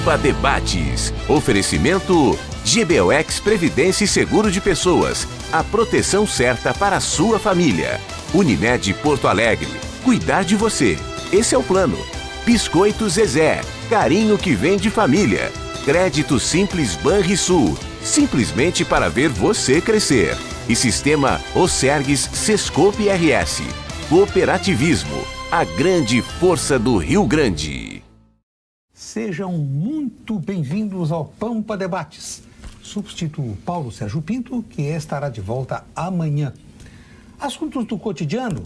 Pampa Debates. Oferecimento GBOX Previdência e Seguro de Pessoas. A proteção certa para a sua família. Unimed Porto Alegre. Cuidar de você. Esse é o plano. Biscoito Zezé. Carinho que vem de família. Crédito Simples Banrisul. Simplesmente para ver você crescer. E Sistema Osergues Sescope RS. Cooperativismo. A grande força do Rio Grande. Sejam muito bem-vindos ao Pampa Debates. Substituo Paulo Sérgio Pinto, que estará de volta amanhã. Assuntos do cotidiano,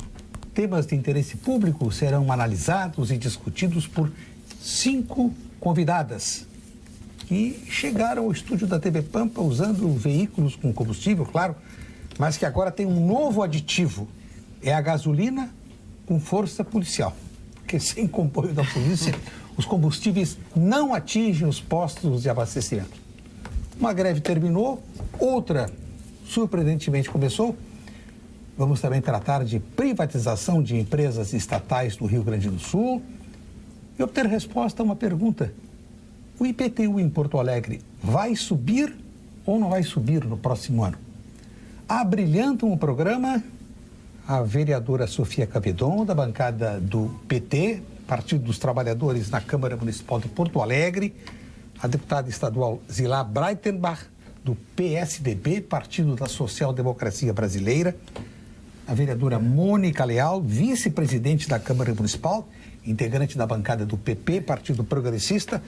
temas de interesse público serão analisados e discutidos por 5 convidadas que chegaram ao estúdio da TV Pampa usando veículos com combustível, claro, mas que agora tem um novo aditivo. É a gasolina com força policial. Porque sem comboio da polícia, os combustíveis não atingem os postos de abastecimento. Uma greve terminou, outra surpreendentemente começou. Vamos também tratar de privatização de empresas estatais do Rio Grande do Sul e obter resposta a uma pergunta. O IPTU em Porto Alegre vai subir ou não vai subir no próximo ano? Abrilhantam o programa a vereadora Sofia Cavedon, da bancada do PT, Partido dos Trabalhadores na Câmara Municipal de Porto Alegre, a deputada estadual Zilá Breitenbach, do PSDB, Partido da Social Democracia Brasileira, a vereadora Mônica Leal, vice-presidente da Câmara Municipal, integrante da bancada do PP, Partido Progressista,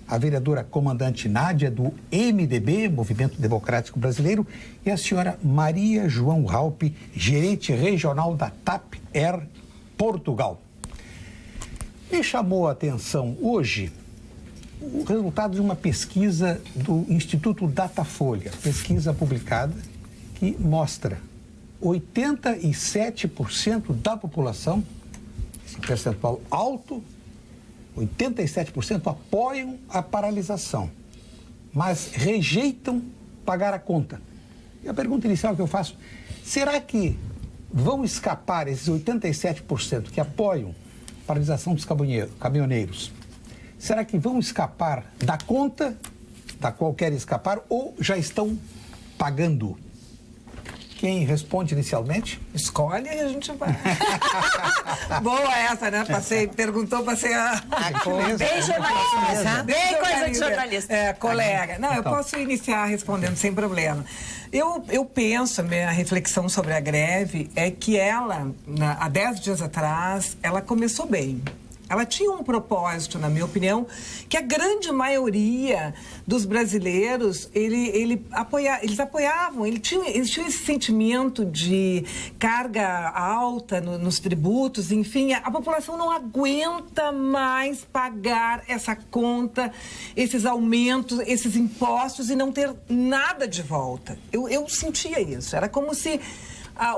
a vereadora comandante Nádia, do MDB, Movimento Democrático Brasileiro, e a senhora Maria João Raupe, gerente regional da TAP Air Portugal. Me chamou a atenção hoje o resultado de uma pesquisa do Instituto Datafolha, pesquisa publicada, que mostra 87% da população, esse percentual alto, 87% apoiam a paralisação, mas rejeitam pagar a conta. E a pergunta inicial que eu faço, será que vão escapar esses 87% que apoiam a paralisação dos caminhoneiros? Será que vão escapar da conta da qual querem escapar ou já estão pagando? Quem responde inicialmente? Escolhe e a gente vai. Boa essa, né? Perguntou, passei a coisa. Bem jornalista, bem coisa de jornalista. Colega. Não, eu posso iniciar respondendo sem problema. Eu penso, a minha reflexão sobre a greve é que ela, há 10 dias atrás, ela começou bem. Ela tinha um propósito, na minha opinião, que a grande maioria dos brasileiros, eles apoiavam, eles tinham esse sentimento de carga alta nos tributos, enfim, a população não aguenta mais pagar essa conta, esses aumentos, esses impostos e não ter nada de volta. Eu sentia isso, era como se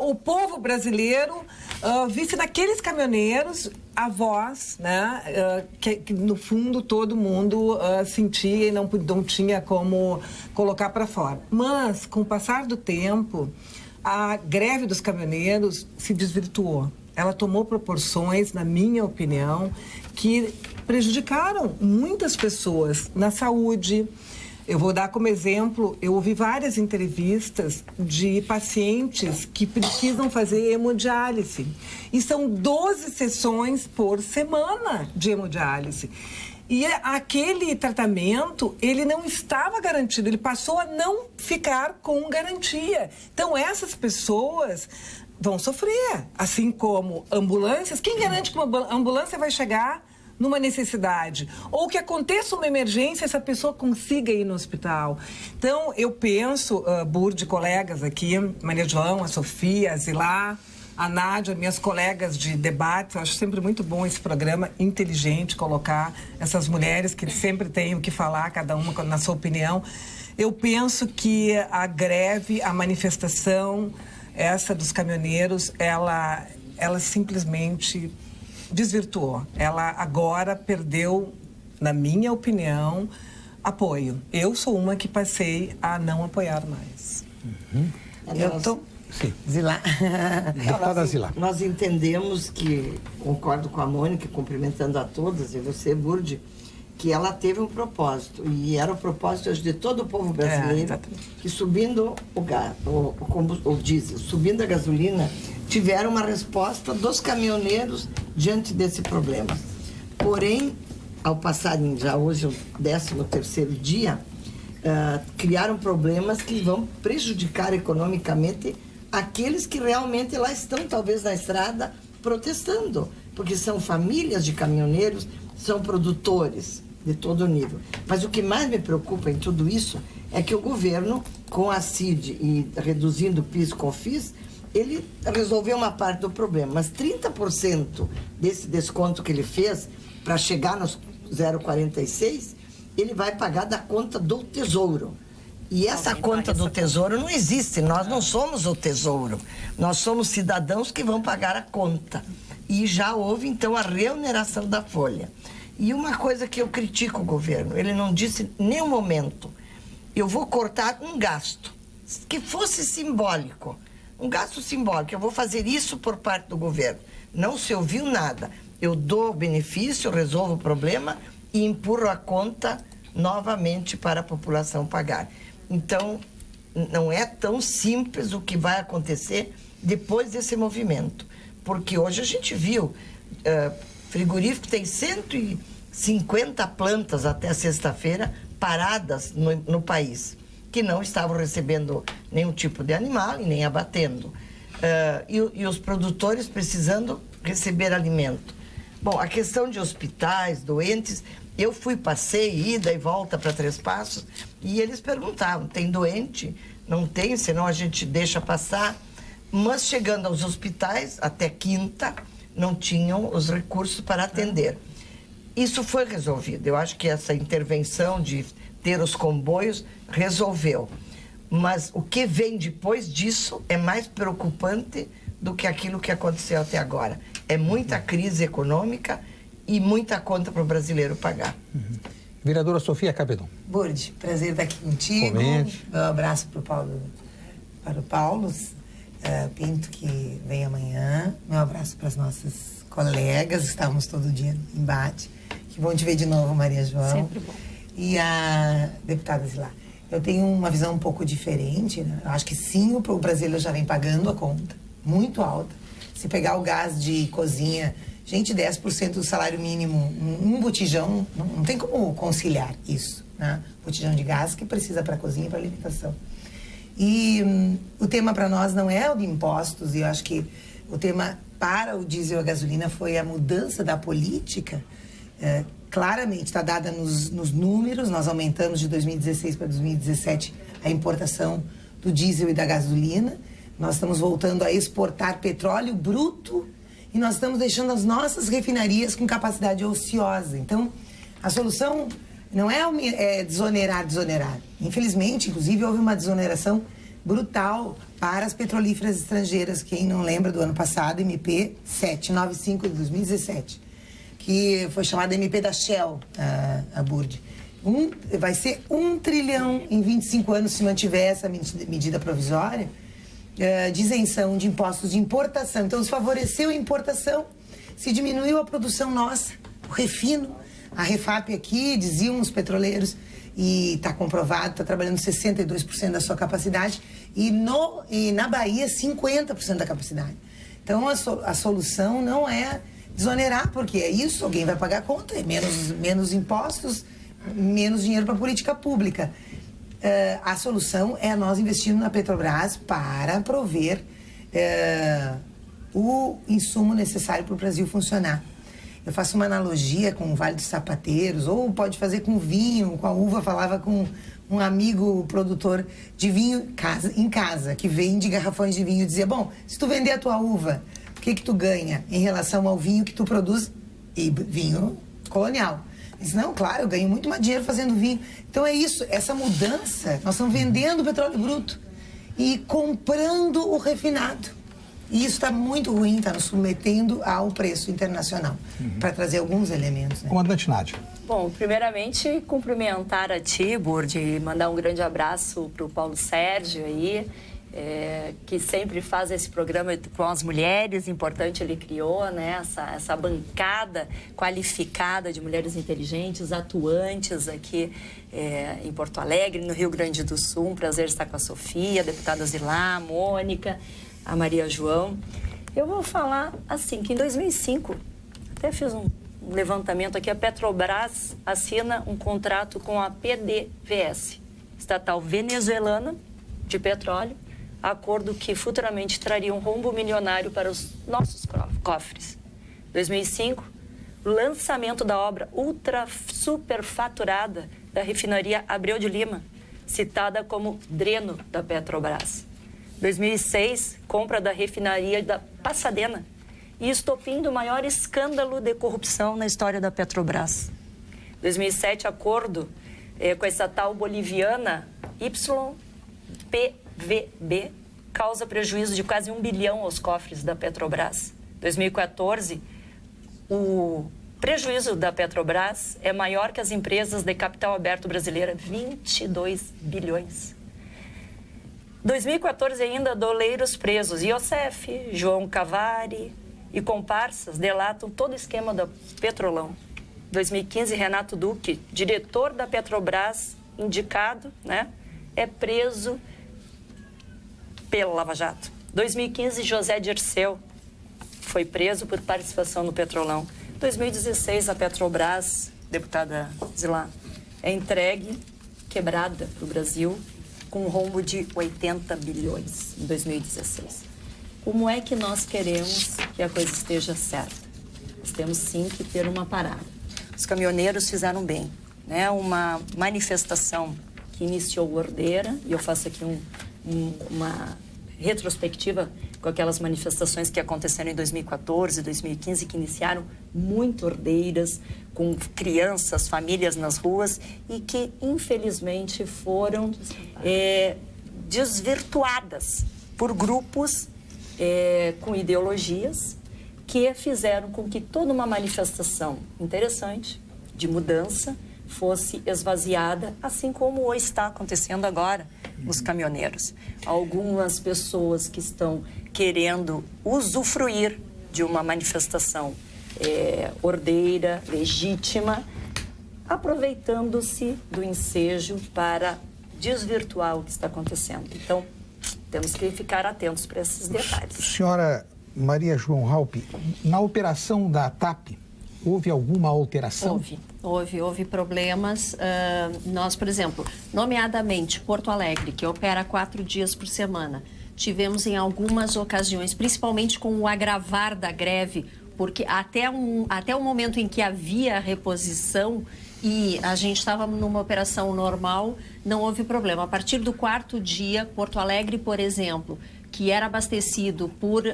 o povo brasileiro visse naqueles caminhoneiros a voz, né, que no fundo todo mundo sentia e não tinha como colocar para fora. Mas, com o passar do tempo, a greve dos caminhoneiros se desvirtuou. Ela tomou proporções, na minha opinião, que prejudicaram muitas pessoas na saúde. Eu vou dar como exemplo, eu ouvi várias entrevistas de pacientes que precisam fazer hemodiálise. E são 12 sessões por semana de hemodiálise. E aquele tratamento, ele não estava garantido, ele passou a não ficar com garantia. Então, essas pessoas vão sofrer, assim como ambulâncias. Quem garante que uma ambulância vai chegar numa necessidade, ou que aconteça uma emergência, essa pessoa consiga ir no hospital? Então, eu penso, Burde, colegas aqui, Maria João, a Sofia, a Zilá, a Nádia, minhas colegas de debate, eu acho sempre muito bom esse programa, inteligente, colocar essas mulheres que sempre têm o que falar, cada uma na sua opinião. Eu penso que a greve, a manifestação, essa dos caminhoneiros, ela simplesmente desvirtuou. Ela agora perdeu, na minha opinião, apoio. Eu sou uma que passei a não apoiar mais. Eu tô... Sim. Zilá. Deputada Zilá. Nós entendemos que, concordo com a Mônica, cumprimentando a todas, e você, Burde, que ela teve um propósito, e era o propósito de todo o povo brasileiro, que subindo o diesel, subindo a gasolina, tiveram uma resposta dos caminhoneiros diante desse problema. Porém, ao passarem já hoje o 13º dia, criaram problemas que vão prejudicar economicamente aqueles que realmente lá estão, talvez na estrada, protestando, porque são famílias de caminhoneiros, são produtores de todo nível. Mas o que mais me preocupa em tudo isso é que o governo, com a CID e reduzindo o PIS e COFINS, ele resolveu uma parte do problema, mas 30% desse desconto que ele fez para chegar nos 0,46, ele vai pagar da conta do Tesouro. E essa conta do Tesouro não existe, nós não somos o Tesouro, nós somos cidadãos que vão pagar a conta. E já houve, então, a reoneração da folha. E uma coisa que eu critico o governo, ele não disse em nenhum momento, eu vou cortar um gasto, que fosse simbólico, um gasto simbólico, eu vou fazer isso por parte do governo. Não se ouviu nada. Eu dou o benefício, resolvo o problema e empurro a conta novamente para a população pagar. Então, não é tão simples o que vai acontecer depois desse movimento. Porque hoje a gente viu, frigorífico tem 150 plantas até sexta-feira paradas no país, que não estavam recebendo nenhum tipo de animal e nem abatendo. E os produtores precisando receber alimento. Bom, a questão de hospitais, doentes, eu passei, ida e volta para Três Passos, e eles perguntavam, tem doente? Não tem, senão a gente deixa passar. Mas chegando aos hospitais, até quinta, não tinham os recursos para atender. Isso foi resolvido. Eu acho que essa intervenção de ter os comboios resolveu. Mas o que vem depois disso é mais preocupante do que aquilo que aconteceu até agora. É muita crise econômica e muita conta para o brasileiro pagar. Vereadora Sofia Cabedon. Burdi, prazer estar aqui contigo. Comente. Meu abraço para o Paulo Pinto, que vem amanhã. Meu abraço para as nossas colegas, estávamos todo dia em embate. Que bom te ver de novo, Maria João. Sempre bom. E a deputada Zilá. Eu tenho uma visão um pouco diferente, né? Eu acho que sim, o brasileiro já vem pagando a conta, muito alta. Se pegar o gás de cozinha, gente, 10% do salário mínimo, um botijão, não tem como conciliar isso, né? Botijão de gás que precisa para a cozinha e para a alimentação. E o tema para nós não é o de impostos, e eu acho que o tema para o diesel e a gasolina foi a mudança da política. Claramente está dada nos números, nós aumentamos de 2016 para 2017 a importação do diesel e da gasolina, nós estamos voltando a exportar petróleo bruto e nós estamos deixando as nossas refinarias com capacidade ociosa. Então, a solução não é desonerar. Infelizmente, inclusive, houve uma desoneração brutal para as petrolíferas estrangeiras, quem não lembra do ano passado, MP 795 de 2017. Que foi chamada MP da Shell, a Burdi. Vai ser 1 trilhão em 25 anos se mantiver essa medida provisória de isenção de impostos de importação. Então, se favoreceu a importação, se diminuiu a produção nossa, o refino. A Refap aqui, diziam os petroleiros, e está comprovado, está trabalhando 62% da sua capacidade, e na Bahia, 50% da capacidade. Então, a solução não é desonerar, porque é isso, alguém vai pagar a conta, é menos impostos, menos dinheiro para a política pública. A solução é nós investirmos na Petrobras para prover o insumo necessário para o Brasil funcionar. Eu faço uma analogia com o Vale dos Sapateiros, ou pode fazer com vinho, com a uva. Falava com um amigo produtor de vinho em casa, que vende garrafões de vinho, e dizia, bom, se tu vender a tua uva, o que tu ganha em relação ao vinho que tu produz? E vinho colonial. Diz, não, claro, eu ganho muito mais dinheiro fazendo vinho. Então é isso, essa mudança, nós estamos vendendo o petróleo bruto e comprando o refinado. E isso está muito ruim, está nos submetendo ao preço internacional, para trazer alguns elementos. Né? Comandante Nádia. Bom, primeiramente, cumprimentar a ti, Burdi, mandar um grande abraço para o Paulo Sérgio aí. que sempre faz esse programa com as mulheres, importante, ele criou, né, essa bancada qualificada de mulheres inteligentes, atuantes aqui em Porto Alegre, no Rio Grande do Sul. Um prazer estar com a Sofia, a deputada Zilá, a Mônica, a Maria João. Eu vou falar assim, que em 2005, até fiz um levantamento aqui, a Petrobras assina um contrato com a PDVSA, estatal venezuelana de petróleo, acordo que futuramente traria um rombo milionário para os nossos cofres. 2005, lançamento da obra ultra superfaturada da refinaria Abreu de Lima, citada como dreno da Petrobras. 2006, compra da refinaria da Pasadena e estopim do maior escândalo de corrupção na história da Petrobras. 2007, acordo com a estatal boliviana YPVB, causa prejuízo de quase 1 bilhão aos cofres da Petrobras. 2014, o prejuízo da Petrobras é maior que as empresas de capital aberto brasileira, 22 bilhões. 2014 ainda, doleiros presos, Iosef, João Cavari e comparsas delatam todo o esquema da Petrolão. 2015, Renato Duque, diretor da Petrobras, indicado, né, é preso pela Lava Jato. 2015, José Dirceu foi preso por participação no Petrolão. 2016, a Petrobras, deputada Zilá, é entregue, quebrada para o Brasil, com um rombo de 80 bilhões em 2016. Como é que nós queremos que a coisa esteja certa? Nós temos sim que ter uma parada. Os caminhoneiros fizeram bem, né? Uma manifestação que iniciou ordeira, e eu faço aqui uma retrospectiva com aquelas manifestações que aconteceram em 2014, 2015, que iniciaram muito ordeiras, com crianças, famílias nas ruas, e que, infelizmente, foram desvirtuadas por grupos com ideologias que fizeram com que toda uma manifestação interessante, de mudança, fosse esvaziada, assim como está acontecendo agora nos caminhoneiros. Algumas pessoas que estão querendo usufruir de uma manifestação ordeira, legítima, aproveitando-se do ensejo para desvirtuar o que está acontecendo. Então, temos que ficar atentos para esses detalhes. Senhora Maria João Halpe, na operação da TAP, houve alguma alteração? Houve problemas. Nós, por exemplo, nomeadamente Porto Alegre, que opera 4 dias por semana, tivemos em algumas ocasiões, principalmente com o agravar da greve, porque até o momento em que havia reposição e a gente estava numa operação normal, não houve problema. A partir do 4º dia, Porto Alegre, por exemplo, que era abastecido por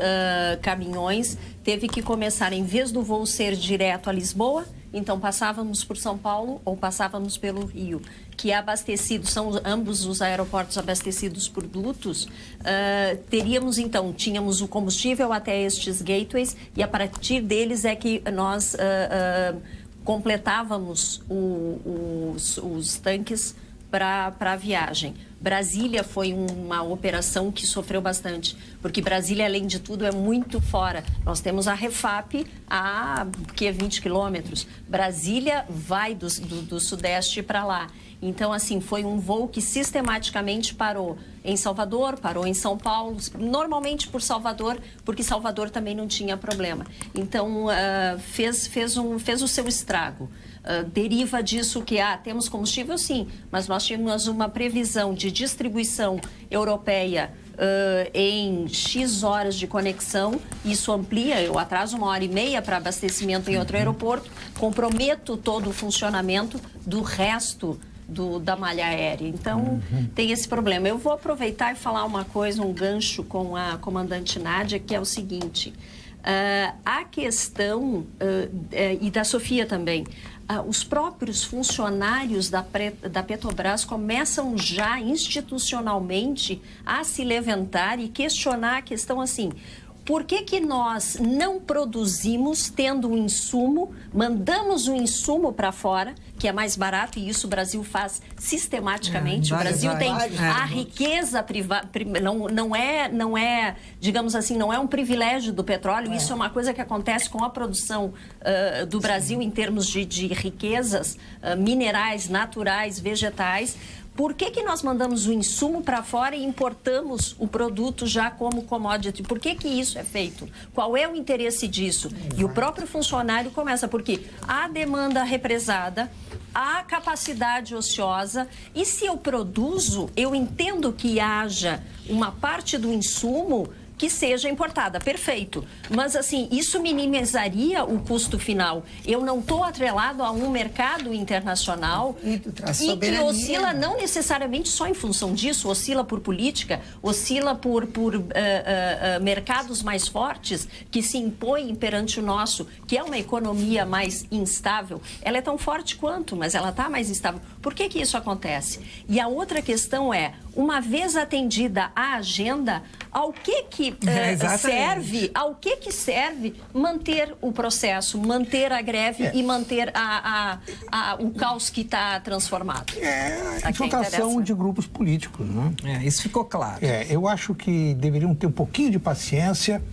caminhões, teve que começar, em vez do voo ser direto a Lisboa, então passávamos por São Paulo ou passávamos pelo Rio, que é abastecido, são ambos os aeroportos abastecidos por dutos. Tínhamos o combustível até estes gateways e a partir deles é que nós completávamos os tanques para a viagem. Brasília foi uma operação que sofreu bastante, porque Brasília, além de tudo, é muito fora. Nós temos a Refap a 20 quilômetros. Brasília vai do sudeste para lá. Então, assim, foi um voo que sistematicamente parou em Salvador, parou em São Paulo, normalmente por Salvador, porque Salvador também não tinha problema. Então, fez o seu estrago. Deriva disso que temos combustível, sim, mas nós tínhamos uma previsão de distribuição europeia em X horas de conexão. Isso amplia, eu atraso 1h30 para abastecimento em outro aeroporto, comprometo todo o funcionamento do resto da malha aérea. Então, tem esse problema. Eu vou aproveitar e falar uma coisa, um gancho com a comandante Nádia, que é o seguinte. A questão, e da Sofia também, os próprios funcionários da Petrobras começam já institucionalmente a se levantar e questionar a questão assim: Por que nós não produzimos tendo um insumo, mandamos um insumo para fora, que é mais barato, e isso o Brasil faz sistematicamente. O Brasil tem a riqueza privada, não é, digamos assim, não é um privilégio do petróleo, isso é uma coisa que acontece com a produção do Brasil em termos de riquezas minerais, naturais, vegetais. Por que nós mandamos o insumo para fora e importamos o produto já como commodity? Por que isso é feito? Qual é o interesse disso? E o próprio funcionário começa, porque há demanda represada, há capacidade ociosa, e se eu produzo, eu entendo que haja uma parte do insumo que seja importada, perfeito. Mas, assim, isso minimizaria o custo final. Eu não estou atrelado a um mercado internacional e que oscila não necessariamente só em função disso, oscila por política, oscila por mercados mais fortes que se impõem perante o nosso, que é uma economia mais instável. Ela é tão forte quanto, mas ela está mais instável. Por que isso acontece? E a outra questão é, uma vez atendida a agenda, ao que serve, manter o processo, manter a greve e manter o caos que está transformado? A infiltração de grupos políticos, né? Isso ficou claro. Eu acho que deveriam ter um pouquinho de paciência.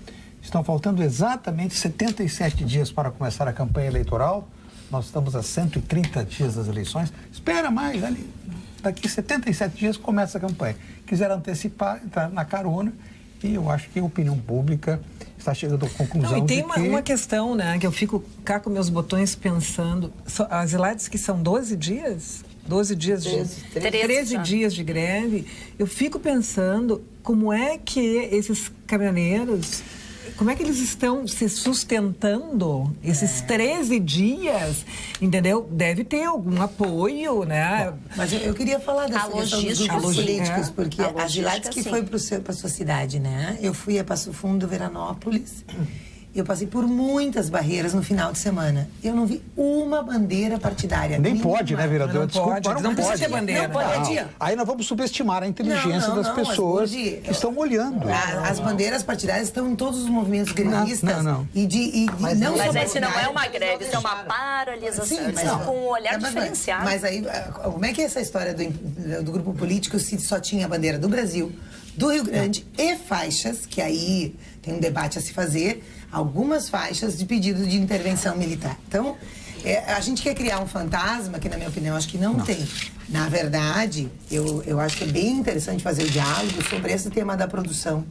Estão faltando exatamente 77 dias para começar a campanha eleitoral. Nós estamos a 130 dias das eleições. Espera mais, ali. Daqui 77 dias começa a campanha. Quiseram antecipar, entrar na carona, e eu acho que a opinião pública está chegando à conclusão e tem de que... uma questão, né, que eu fico cá com meus botões pensando. As Ilates que são 12 dias? 12 dias 13 dias de greve. Eu fico pensando como é que esses caminhoneiros... Como é que eles estão se sustentando esses 13 dias, entendeu? Deve ter algum apoio, né? Bom, mas eu queria falar dessa questão dos grupos políticos, porque a Gilates que foi para a sua cidade, né? Eu fui a Passo Fundo, Veranópolis. Eu passei por muitas barreiras no final de semana. Eu não vi uma bandeira partidária. Nem pode, né, vereador? Desculpa, não pode ter bandeira. Não pode. Aí nós vamos subestimar a inteligência das pessoas que estão olhando. As bandeiras partidárias estão em todos os movimentos grevistas. Não. Mas esse não é uma greve, isso é uma paralisação, mas com um olhar diferenciado. Mas aí, como é que é essa história do grupo político se só tinha a bandeira do Brasil, do Rio Grande e faixas, que aí tem um debate a se fazer, algumas faixas de pedido de intervenção militar. Então, a gente quer criar um fantasma, que na minha opinião acho que não tem. Na verdade, eu acho que é bem interessante fazer o diálogo sobre esse tema da produção.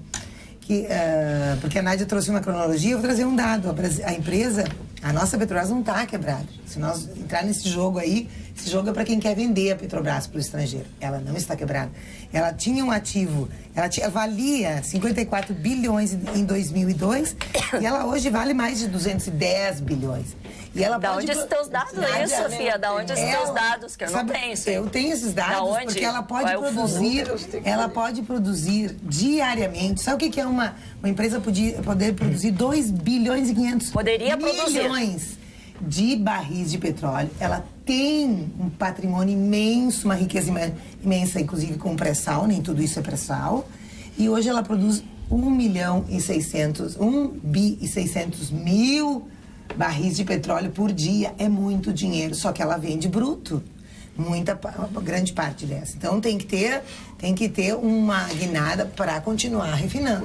Porque a Nádia trouxe uma cronologia, eu vou trazer um dado. A empresa, a nossa Petrobras não está quebrada. Se nós entrar nesse jogo aí, esse jogo é para quem quer vender a Petrobras para o estrangeiro. Ela não está quebrada. Ela tinha um ativo, valia 54 bilhões em 2002 e ela hoje vale mais de 210 bilhões. E ela da onde estão os dados aí, Sofia? Da onde estão os dados? Que eu não tenho isso. Eu tenho esses dados porque ela pode produzir diariamente. Sabe o que é uma empresa poder produzir 2 bilhões e 500 milhões de barris de petróleo? Ela tem um patrimônio imenso, uma riqueza imensa, inclusive com pré-sal, nem tudo isso é pré-sal. E hoje ela produz 1 bi e 600 mil barris de petróleo por dia. É muito dinheiro, só que ela vende bruto, grande parte dessa. Então tem que ter uma guinada para continuar refinando.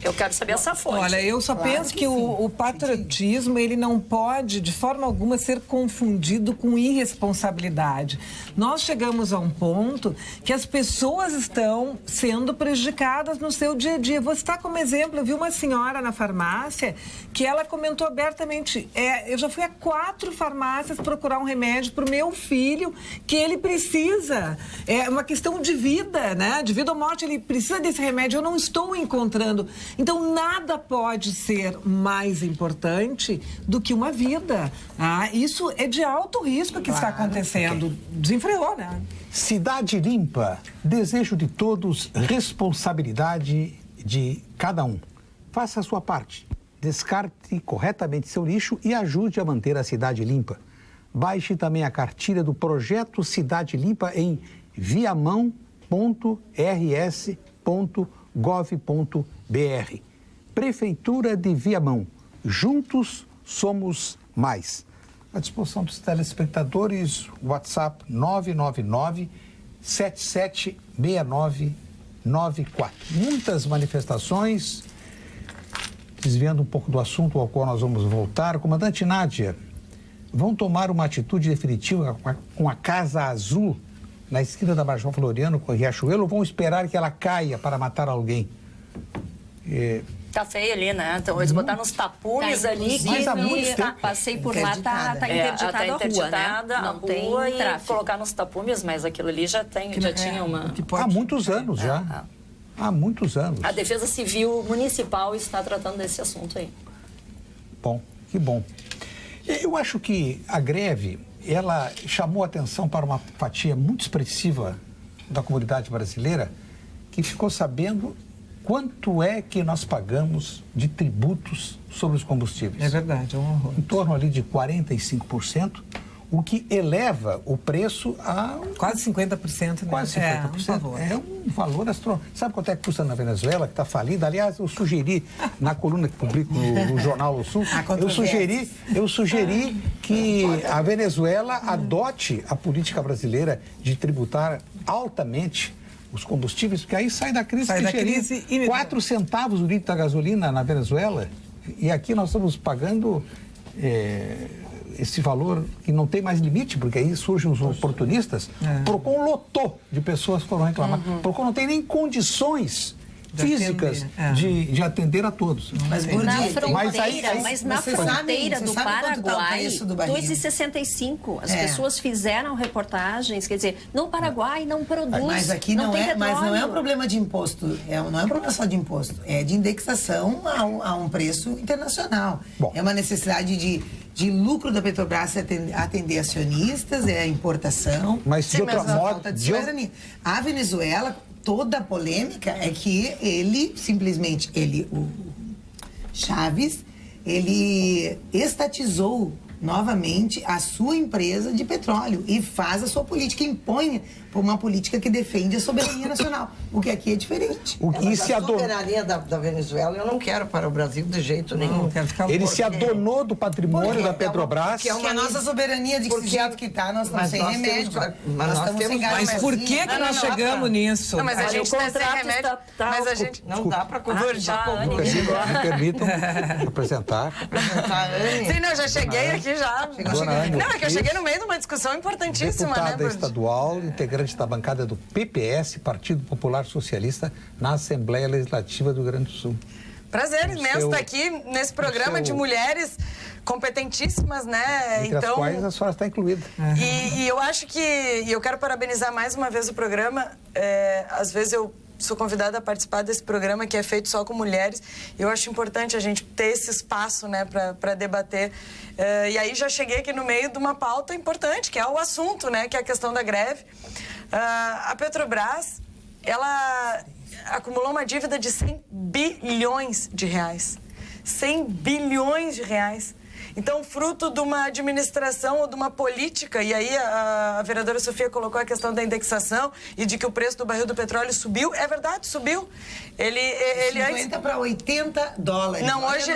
Eu quero saber essa fonte. Olha, eu só penso que o patriotismo, ele não pode, de forma alguma, ser confundido com irresponsabilidade. Nós chegamos a um ponto que as pessoas estão sendo prejudicadas no seu dia a dia. Vou citar como exemplo, eu vi uma senhora na farmácia que ela comentou abertamente, eu já fui a 4 farmácias procurar um remédio para o meu filho que ele precisa. É uma questão de vida, né? De vida ou morte, ele precisa desse remédio, eu não estou encontrando. Então, nada pode ser mais importante do que uma vida. Isso é de alto risco que está acontecendo. Desenfreou, né? Cidade limpa, desejo de todos, responsabilidade de cada um. Faça a sua parte. Descarte corretamente seu lixo e ajude a manter a cidade limpa. Baixe também a cartilha do projeto Cidade Limpa em viamão.rs.gov.br. Prefeitura de Viamão. Juntos somos mais. À disposição dos telespectadores, WhatsApp 999-776994. Muitas manifestações, desviando um pouco do assunto ao qual nós vamos voltar. Comandante Nádia, vão tomar uma atitude definitiva com a Casa Azul na esquina da Major Floriano com o Riachuelo ou vão esperar que ela caia para matar alguém? Tá feio ali, né? Então, eles botaram uns tapumes ali que... Mas há muito tempo. Passei por lá, tá interditada a rua, né? Não tem tráfego. Colocar nos tapumes, mas aquilo ali já tinha uma... Há muitos anos já. Há muitos anos. A Defesa Civil Municipal está tratando desse assunto aí. Bom, que bom. Eu acho que a greve, ela chamou atenção para uma fatia muito expressiva da comunidade brasileira que ficou sabendo quanto é que nós pagamos de tributos sobre os combustíveis. É verdade, é um horror. Em torno ali de 45%, o que eleva o preço a... Quase 50%, né? Quase 50%. É um valor astronômico. Sabe quanto é que custa na Venezuela, que está falida? Aliás, eu sugeri, na coluna que publico no Jornal do Sul, eu sugeri que a Venezuela adote a política brasileira de tributar altamente os combustíveis, porque aí sai da crise. Sai da crise e 4 centavos o litro da gasolina na Venezuela, e aqui nós estamos pagando esse valor que não tem mais limite, porque aí surgem os oportunistas. Procon lotou de pessoas que foram reclamar. Procon não tem nem condições físicas de atender a todos. Mas na fronteira do Paraguai, 2,65. As pessoas fizeram reportagens, quer dizer, no Paraguai não produz, mas aqui não é, mas não é um problema de imposto, não é um problema só de imposto, é de indexação a um preço internacional. Bom. É uma necessidade de lucro da Petrobras atender acionistas, é a importação. Mas de outra modo, a Venezuela, toda a polêmica é que o Chaves, ele estatizou novamente a sua empresa de petróleo e faz a sua política, impõe uma política que defende a soberania nacional, o que aqui é diferente. A soberania da Venezuela eu não quero para o Brasil de jeito nenhum. Ele se adonou do patrimônio da Petrobras. Que é a nossa soberania de que jeito que está, nós estamos sem remédio. Mas por que nós chegamos nisso? Não, mas a gente tem sem remédio, mas a gente não dá para conversar. Me permitam apresentar. Sim, não, eu já cheguei aqui já. Não, é que eu cheguei no meio de uma discussão importantíssima, deputada né? estadual, integrante da bancada do PPS, Partido Popular Socialista, na Assembleia Legislativa do Rio Grande do Sul. Prazer imenso estar aqui nesse programa de mulheres competentíssimas, né? Entre as quais a senhora está incluída. E eu acho que... E eu quero parabenizar mais uma vez o programa. Às vezes eu sou convidada a participar desse programa que é feito só com mulheres. Eu acho importante a gente ter esse espaço, né, para debater. E aí já cheguei aqui no meio de uma pauta importante, que é o assunto, né, que é a questão da greve. A Petrobras, ela acumulou uma dívida de 100 bilhões de reais. 100 bilhões de reais. Então, fruto de uma administração ou de uma política, e aí a vereadora Sofia colocou a questão da indexação e de que o preço do barril do petróleo subiu. É verdade, subiu. Ele 50 para 80 dólares. Não, hoje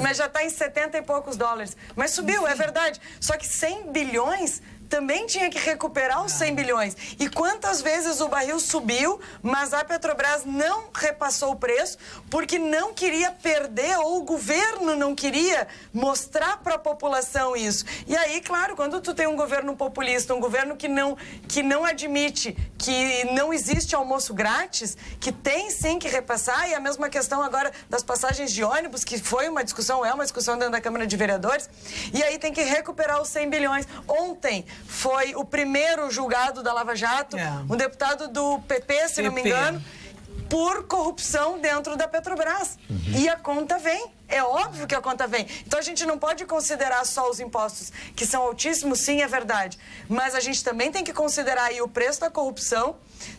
mas já está em 70 e poucos dólares. Mas subiu, é verdade. Só que 100 bilhões... também tinha que recuperar os 100 bilhões. E quantas vezes o barril subiu, mas a Petrobras não repassou o preço porque não queria perder, ou o governo não queria mostrar para a população isso. E aí, claro, quando tu tem um governo populista, um governo que não admite que não existe almoço grátis, que tem sim que repassar, e a mesma questão agora das passagens de ônibus, que foi uma discussão, é uma discussão dentro da Câmara de Vereadores, e aí tem que recuperar os 100 bilhões. Ontem foi o primeiro julgado da Lava Jato, um deputado do PP, se não me engano, por corrupção dentro da Petrobras. E a conta vem. É óbvio que a conta vem. Então a gente não pode considerar só os impostos, que são altíssimos, sim, é verdade. Mas a gente também tem que considerar aí o preço da corrupção,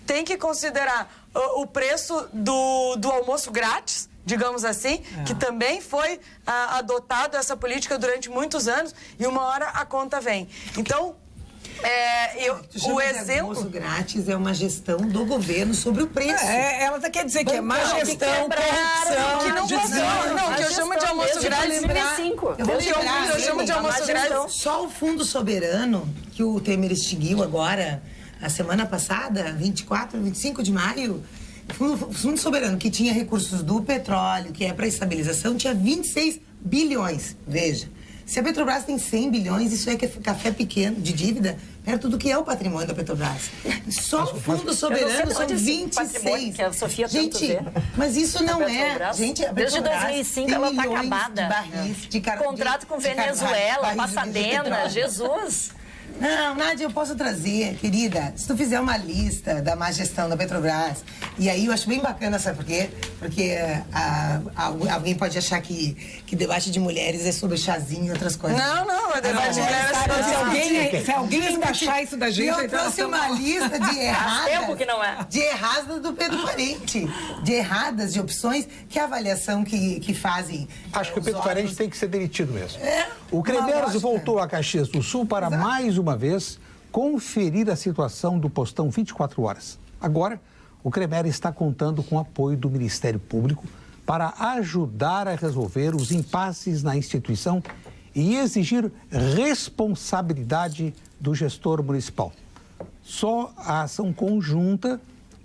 tem que considerar o preço do almoço grátis, digamos assim, que também foi adotado essa política durante muitos anos, e uma hora a conta vem. Então, O exemplo... almoço grátis é uma gestão do governo sobre o preço. Ela quer dizer que é má gestão, corrupção, que não funciona. Não, que eu chamo de almoço grátis. Eu chamo de almoço grátis. Só o Fundo Soberano, que o Temer extinguiu agora, a semana passada, 24, 25 de maio, o Fundo Soberano, que tinha recursos do petróleo, que é para estabilização, tinha 26 bilhões. Veja, se a Petrobras tem 100 bilhões, isso é café pequeno de dívida, perto do que é o patrimônio da Petrobras. Só o Fundo Soberano são 26. Que a Sofia gente, mas isso não é... Gente, a desde Petrobras 2005 ela está acabada. De barris, de contrato com Venezuela, Passadena, Jesus... Não, Nádia, eu posso trazer, querida, se tu fizer uma lista da má gestão da Petrobras, e aí eu acho bem bacana, sabe por quê? Porque alguém pode achar que debate de mulheres é sobre chazinho e outras coisas. Não, é debate de mulheres. Se alguém ainda achar isso da gente... Eu trouxe uma lista de erradas... tempo que não é. De erradas do Pedro Parente. De erradas, de opções, que a avaliação que fazem... Acho que o Pedro Parente tem que ser demitido mesmo. É, o Cremers voltou a Caxias do Sul para mais uma vez conferir a situação do postão 24 horas. Agora, o Cremer está contando com o apoio do Ministério Público para ajudar a resolver os impasses na instituição e exigir responsabilidade do gestor municipal. Só a ação conjunta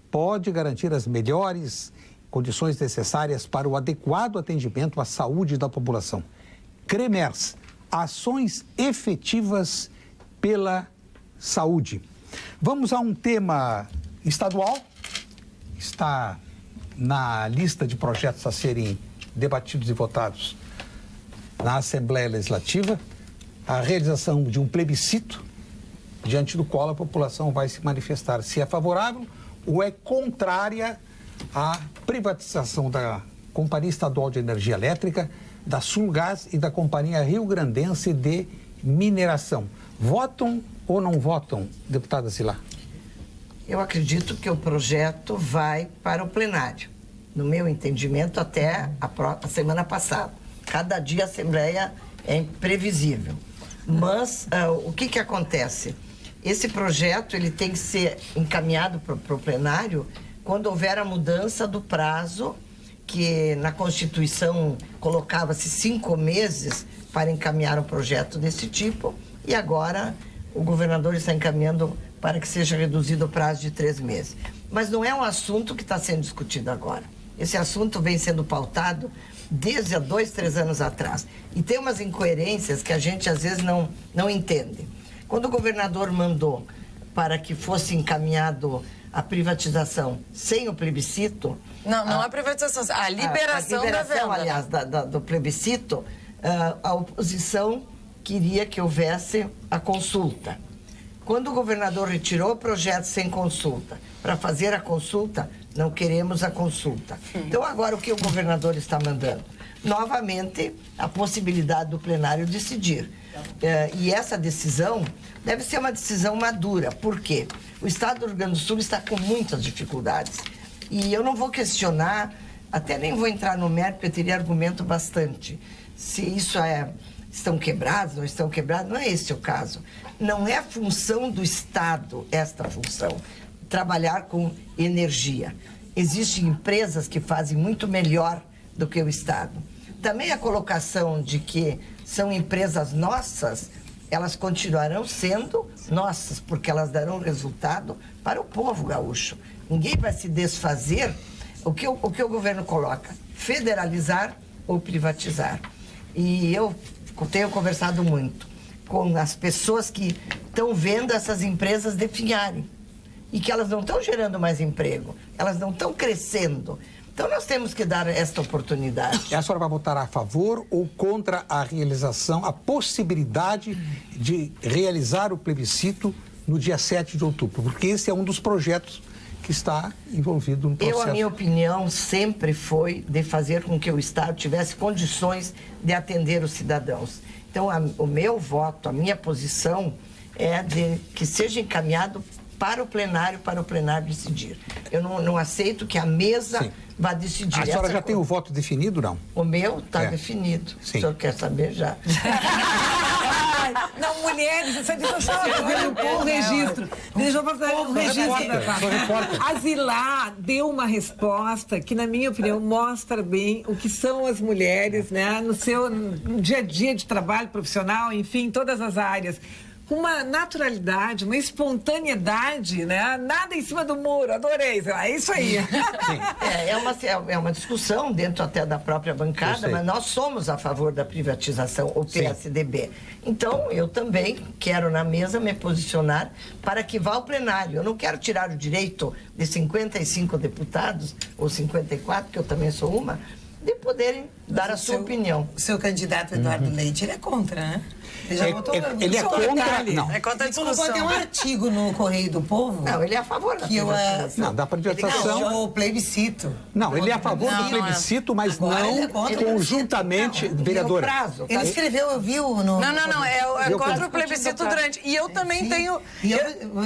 pode garantir as melhores condições necessárias para o adequado atendimento à saúde da população. Cremers, ações efetivas pela saúde. Vamos a um tema estadual. Está na lista de projetos a serem debatidos e votados na Assembleia Legislativa a realização de um plebiscito diante do qual a população vai se manifestar se é favorável ou é contrária à privatização da Companhia Estadual de Energia Elétrica, da Sulgás e da Companhia Rio Grandense de Mineração. Votam ou não votam, deputada Silá? Eu acredito que o projeto vai para o plenário. No meu entendimento, até a semana passada. Cada dia a Assembleia é imprevisível. Mas o que acontece? Esse projeto ele tem que ser encaminhado para o plenário quando houver a mudança do prazo, que na Constituição colocava-se 5 meses para encaminhar um projeto desse tipo, e agora o governador está encaminhando para que seja reduzido o prazo de 3 meses. Mas não é um assunto que está sendo discutido agora. Esse assunto vem sendo pautado desde há 2, 3 anos atrás. E tem umas incoerências que a gente às vezes não entende. Quando o governador mandou para que fosse encaminhado a privatização sem o plebiscito... Não a privatização, a liberação da venda. Aliás, do plebiscito, a oposição queria que houvesse a consulta. Quando o governador retirou o projeto sem consulta, para fazer a consulta, não queremos a consulta. Então, agora, o que o governador está mandando? Novamente, a possibilidade do plenário decidir. E essa decisão deve ser uma decisão madura. Por quê? O Estado do Rio Grande do Sul está com muitas dificuldades. E eu não vou questionar, até nem vou entrar no mérito, porque eu teria argumento bastante. Se isso estão quebrados, não estão quebrados, não é esse o caso. Não é função do Estado esta função, trabalhar com energia. Existem empresas que fazem muito melhor do que o Estado. Também a colocação de que são empresas nossas, elas continuarão sendo nossas, porque elas darão resultado para o povo gaúcho. Ninguém vai se desfazer. O que o governo coloca? Federalizar ou privatizar. E eu tenho conversado muito com as pessoas que estão vendo essas empresas definharem e que elas não estão gerando mais emprego, elas não estão crescendo. Então nós temos que dar esta oportunidade. E a senhora vai votar a favor ou contra a realização, a possibilidade de realizar o plebiscito no dia 7 de outubro? Porque esse é um dos projetos que está envolvido no processo. A minha opinião sempre foi de fazer com que o Estado tivesse condições de atender os cidadãos. Então, o meu voto, a minha posição é de que seja encaminhado para o plenário decidir. Eu não aceito que a mesa vá decidir. A senhora já tem o voto definido, não? O meu está definido. Sim. O senhor quer saber já? Não, mulheres, deixa eu fazer um registro. Deixa eu fazer um registro da Fátima. A Zilá deu uma resposta que, na minha opinião, mostra bem o que são as mulheres, né? No seu dia a dia de trabalho profissional, enfim, todas as áreas. Com uma naturalidade, uma espontaneidade, né? Nada em cima do muro, adorei. É isso aí. É uma discussão dentro até da própria bancada, mas nós somos a favor da privatização, o PSDB. Sim. Então, eu também quero na mesa me posicionar para que vá ao plenário. Eu não quero tirar o direito de 55 deputados, ou 54, que eu também sou uma, de poderem dar a sua opinião. O seu candidato, Eduardo Leite, ele é contra, né? Ele já votou ele é contra, não. É contra a discussão. Ele colocou até um artigo no Correio do Povo. Não, ele é a favor da privatização. Não, da privatização. O plebiscito. Não, ele é a favor do plebiscito, mas não conjuntamente, vereadora. Ele escreveu, eu vi no... Não, é contra o plebiscito durante. E eu também tenho.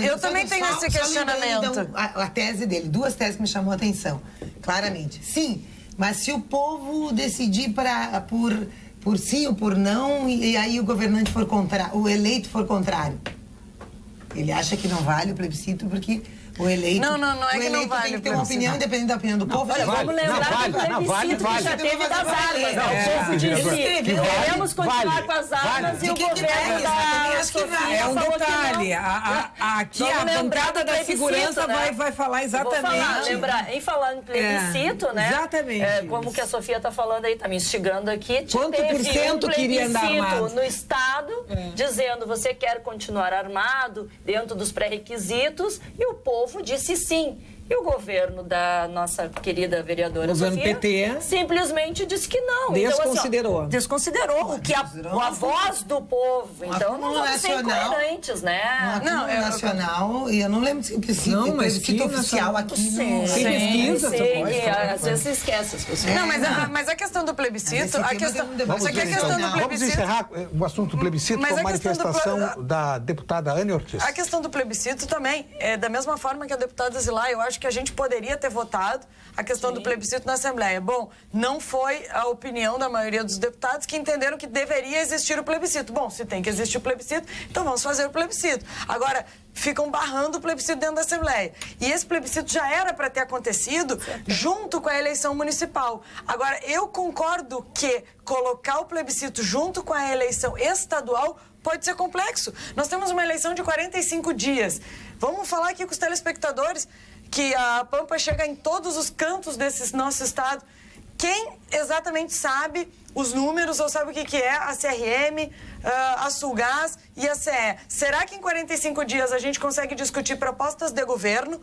Eu também tenho esse questionamento. Então, a tese dele, duas teses que me chamou a atenção, claramente. Sim, mas se o povo decidir por sim ou por não, e aí o governante for contrário, o eleito for contrário. Ele acha que não vale o plebiscito porque o eleito... Não é que não vale tem que ter uma opinião, dependendo da opinião do povo. Olha, vamos lembrar do plebiscito que já teve das armas. O povo disse, queremos continuar com as armas e o governo da Sofia é um detalhe. Aqui a bancada da segurança vai falar exatamente. Em falar em plebiscito, né? Exatamente. Como que a Sofia está falando aí, está me instigando aqui. Quanto por cento queria andar armado? No Estado, dizendo você quer continuar armado dentro dos pré-requisitos, e o povo disse sim. E o governo da nossa querida vereadora Sofia PT simplesmente disse que não. Desconsiderou. Então, assim, desconsiderou a voz do povo. Então não vamos ser incoerentes, né? Não, é nacional, e eu não lembro se não, mas que oficial aqui não. Tem pesquisa, às vezes se esquece as pessoas. Não, mas a questão do plebiscito, Vamos encerrar o assunto do plebiscito com a manifestação da deputada Anne Ortiz. A questão do plebiscito também, da mesma forma que a deputada Zilá, eu acho que a gente poderia ter votado a questão do plebiscito na Assembleia. Bom, não foi a opinião da maioria dos deputados que entenderam que deveria existir o plebiscito. Bom, se tem que existir o plebiscito, então vamos fazer o plebiscito. Agora, ficam barrando o plebiscito dentro da Assembleia. E esse plebiscito já era para ter acontecido junto com a eleição municipal. Agora, eu concordo que colocar o plebiscito junto com a eleição estadual pode ser complexo. Nós temos uma eleição de 45 dias. Vamos falar aqui com os telespectadores que a Pampa chega em todos os cantos desse nosso estado. Quem exatamente sabe os números ou sabe o que é a CRM, a Sulgás e a CE? Será que em 45 dias a gente consegue discutir propostas de governo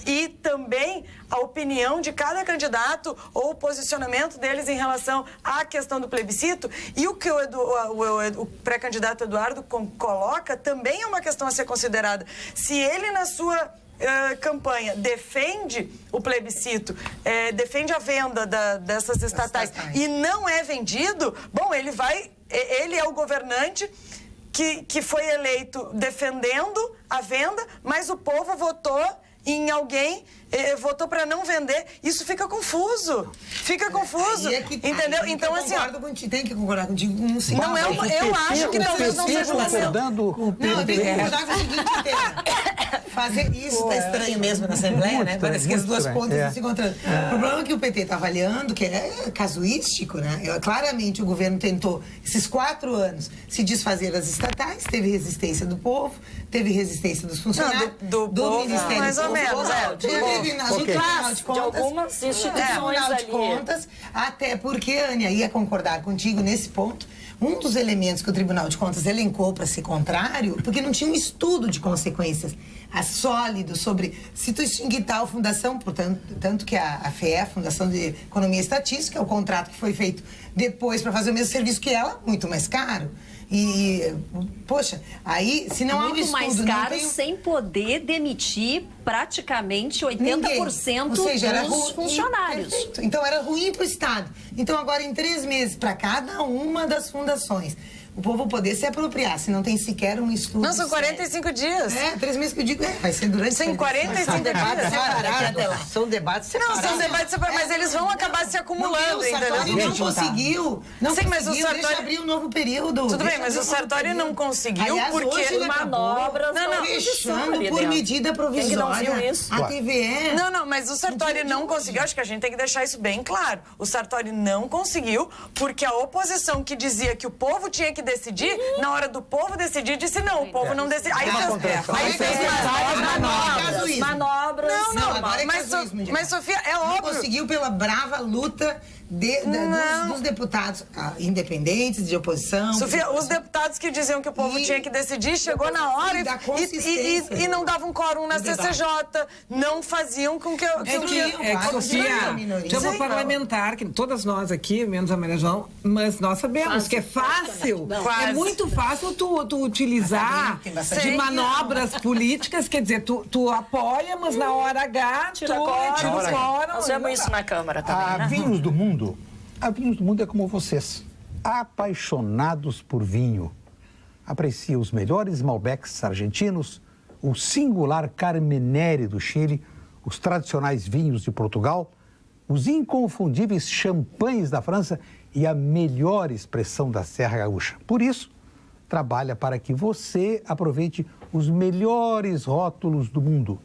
e também a opinião de cada candidato ou o posicionamento deles em relação à questão do plebiscito? E o que o pré-candidato Eduardo coloca também é uma questão a ser considerada. Se ele, na sua campanha, defende o plebiscito, defende a venda dessas estatais e não é vendido, bom, ele é o governante que foi eleito defendendo a venda, mas o povo votou em alguém, votou para não vender. Isso fica confuso. Entendeu? Então, assim, tem que concordar contigo. Não, eu acho que talvez não seja concordando com o PT. Não, eu tenho que concordar com o seguinte, fazer isso está estranho mesmo na Assembleia, né? Parece que as duas pontas estão se encontrando. O problema é que o PT está avaliando, que é casuístico, né? Claramente o governo tentou, esses 4 anos, se desfazer das estatais, teve resistência do povo, teve resistência dos funcionários, do Ministério mais ou menos, de algumas instituições de contas, até porque, Ania, ia concordar contigo nesse ponto, um dos elementos que o Tribunal de Contas elencou para ser contrário, porque não tinha um estudo de consequências sólido sobre se tu extinguir tal fundação, portanto, tanto que a FEE, a Fundação de Economia e Estatística, é o contrato que foi feito depois para fazer o mesmo serviço que ela, muito mais caro. E, poxa, aí, se não há um estudo... Muito mais caro, sem poder demitir praticamente 80% dos funcionários. Perfeito. Então, era ruim para o Estado. Então, agora, em 3 meses, para cada uma das fundações, o povo poder se apropriar, se não tem sequer um estudo. Não, são 45 dias. 3 meses que eu digo, vai ser durante... Tem 45 dias. São debates separados. Não, são debates separados, mas eles vão acabar se acumulando, o Sartori não conseguiu. Sim, mas o Sartori... Deixa abrir um novo período. Tudo bem, mas o Sartori não conseguiu. Aliás, porque hoje manobras... Fechando por medida provisória. A TVE... Não, mas o Sartori não conseguiu. Acho que a gente tem que deixar isso bem claro. O Sartori não conseguiu porque a oposição que dizia que o povo tinha que decidir, na hora do povo decidir, disse não, o povo não decide. Aí fez manobras. Mas Sofia, é óbvio. Não conseguiu pela brava luta dos deputados independentes, de oposição. Sofia, os deputados que diziam que o povo tinha que decidir, chegou na hora e não davam quórum na CCJ, não faziam com que... Sofia, chama o parlamentar, que todas nós aqui, menos a Maria João, mas nós sabemos que é fácil, é muito fácil tu utilizar de manobras políticas, quer dizer, tu apoia, mas na hora H, tira o quórum. Nós vemos isso na Câmara também, Vinhos do Mundo. A Vinhos do Mundo é como vocês, apaixonados por vinho. Aprecia os melhores Malbecs argentinos, o singular Carmenere do Chile, os tradicionais vinhos de Portugal, os inconfundíveis champanhes da França e a melhor expressão da Serra Gaúcha. Por isso, trabalha para que você aproveite os melhores rótulos do mundo.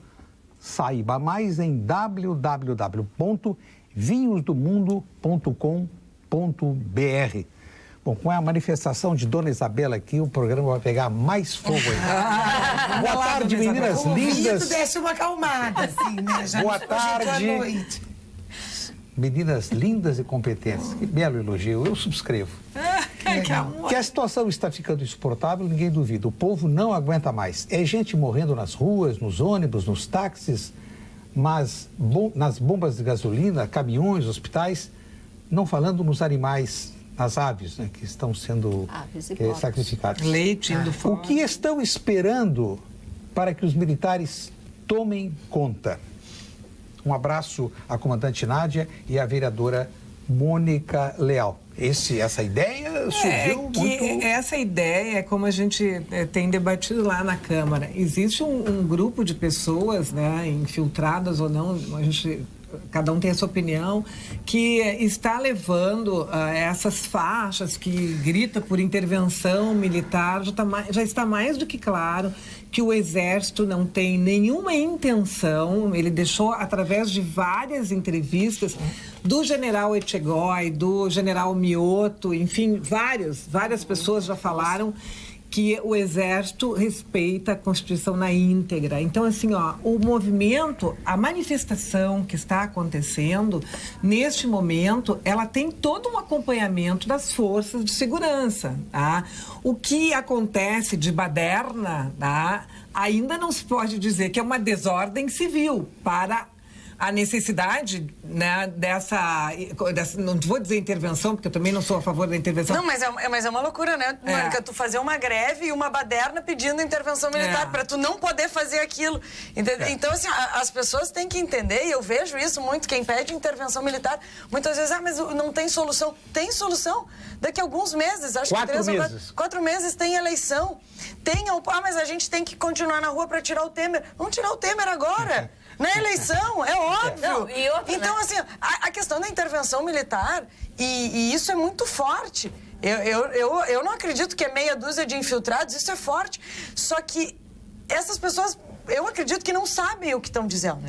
Saiba mais em www.vinhosdomundo.com.br. Bom, com a manifestação de Dona Isabela aqui, o programa vai pegar mais fogo aí. Boa tarde, meninas lindas. Isso desce uma acalmada, assim, né? Já boa tarde. Meninas lindas e competentes. Que belo elogio, eu subscrevo. Que a situação está ficando insuportável, ninguém duvida. O povo não aguenta mais. É gente morrendo nas ruas, nos ônibus, nos táxis, mas nas bombas de gasolina, caminhões, hospitais, não falando nos animais, nas aves, né, que estão sendo sacrificadas. Leite indo fora. O que estão esperando para que os militares tomem conta? Um abraço à comandante Nádia e à vereadora Mônica Leal. Essa ideia surgiu muito... Essa ideia é como a gente tem debatido lá na Câmara. Existe um grupo de pessoas, né, infiltradas ou não, cada um tem a sua opinião, que está levando essas faixas que grita por intervenção militar. Já está mais do que claro que o Exército não tem nenhuma intenção. Ele deixou, através de várias entrevistas do general Etchegói, do general Mioto, enfim, várias pessoas já falaram que o Exército respeita a Constituição na íntegra. Então, assim, o movimento, a manifestação que está acontecendo, neste momento, ela tem todo um acompanhamento das forças de segurança, tá? O que acontece de baderna, tá? Ainda não se pode dizer que é uma desordem civil para a necessidade, né, dessa, não vou dizer intervenção, porque eu também não sou a favor da intervenção. Não, mas é uma loucura, né, Mônica? Tu fazer uma greve e uma baderna pedindo intervenção militar para tu não poder fazer aquilo. Então, assim, as pessoas têm que entender, e eu vejo isso muito, quem pede intervenção militar, muitas vezes, mas não tem solução. Tem solução. Daqui a alguns meses, acho que 4 meses tem eleição. Mas a gente tem que continuar na rua para tirar o Temer. Vamos tirar o Temer agora. Na eleição, é óbvio. Não, e outra, então, assim, a questão da intervenção militar, e isso é muito forte. Eu não acredito que é meia dúzia de infiltrados, isso é forte. Só que essas pessoas, eu acredito que não sabem o que estão dizendo.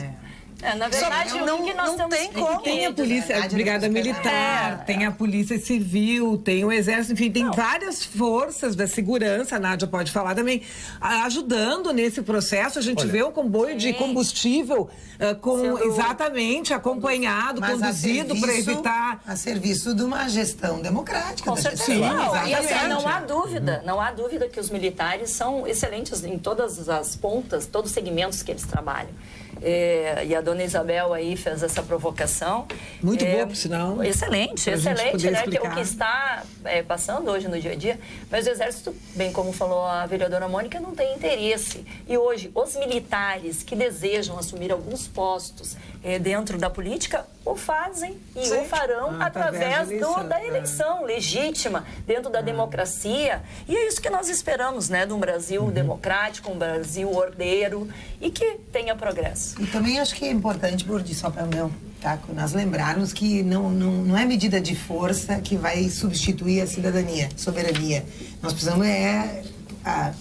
Na verdade, não tem como. Tem a polícia, a brigada militar, tem a polícia civil, tem o exército, enfim, tem várias forças da segurança, a Nádia pode falar também, ajudando nesse processo. A gente vê o comboio de combustível exatamente acompanhado, conduzido para evitar... A serviço de uma gestão democrática. Com certeza. Sim, e assim, não há dúvida que os militares são excelentes em todas as pontas, todos os segmentos que eles trabalham. E a dona Isabel aí fez essa provocação. Muito boa, por sinal. Excelente, né? Que é o que está passando hoje no dia a dia. Mas o Exército, bem como falou a vereadora Mônica, não tem interesse. E hoje, os militares que desejam assumir alguns postos dentro da política, o fazem e o farão através da eleição legítima, dentro da democracia. E é isso que nós esperamos, né, de um Brasil democrático, um Brasil ordeiro e que tenha progresso. E também acho que é importante, Burdi, só para nós lembrarmos que não é medida de força que vai substituir a soberania. Nós precisamos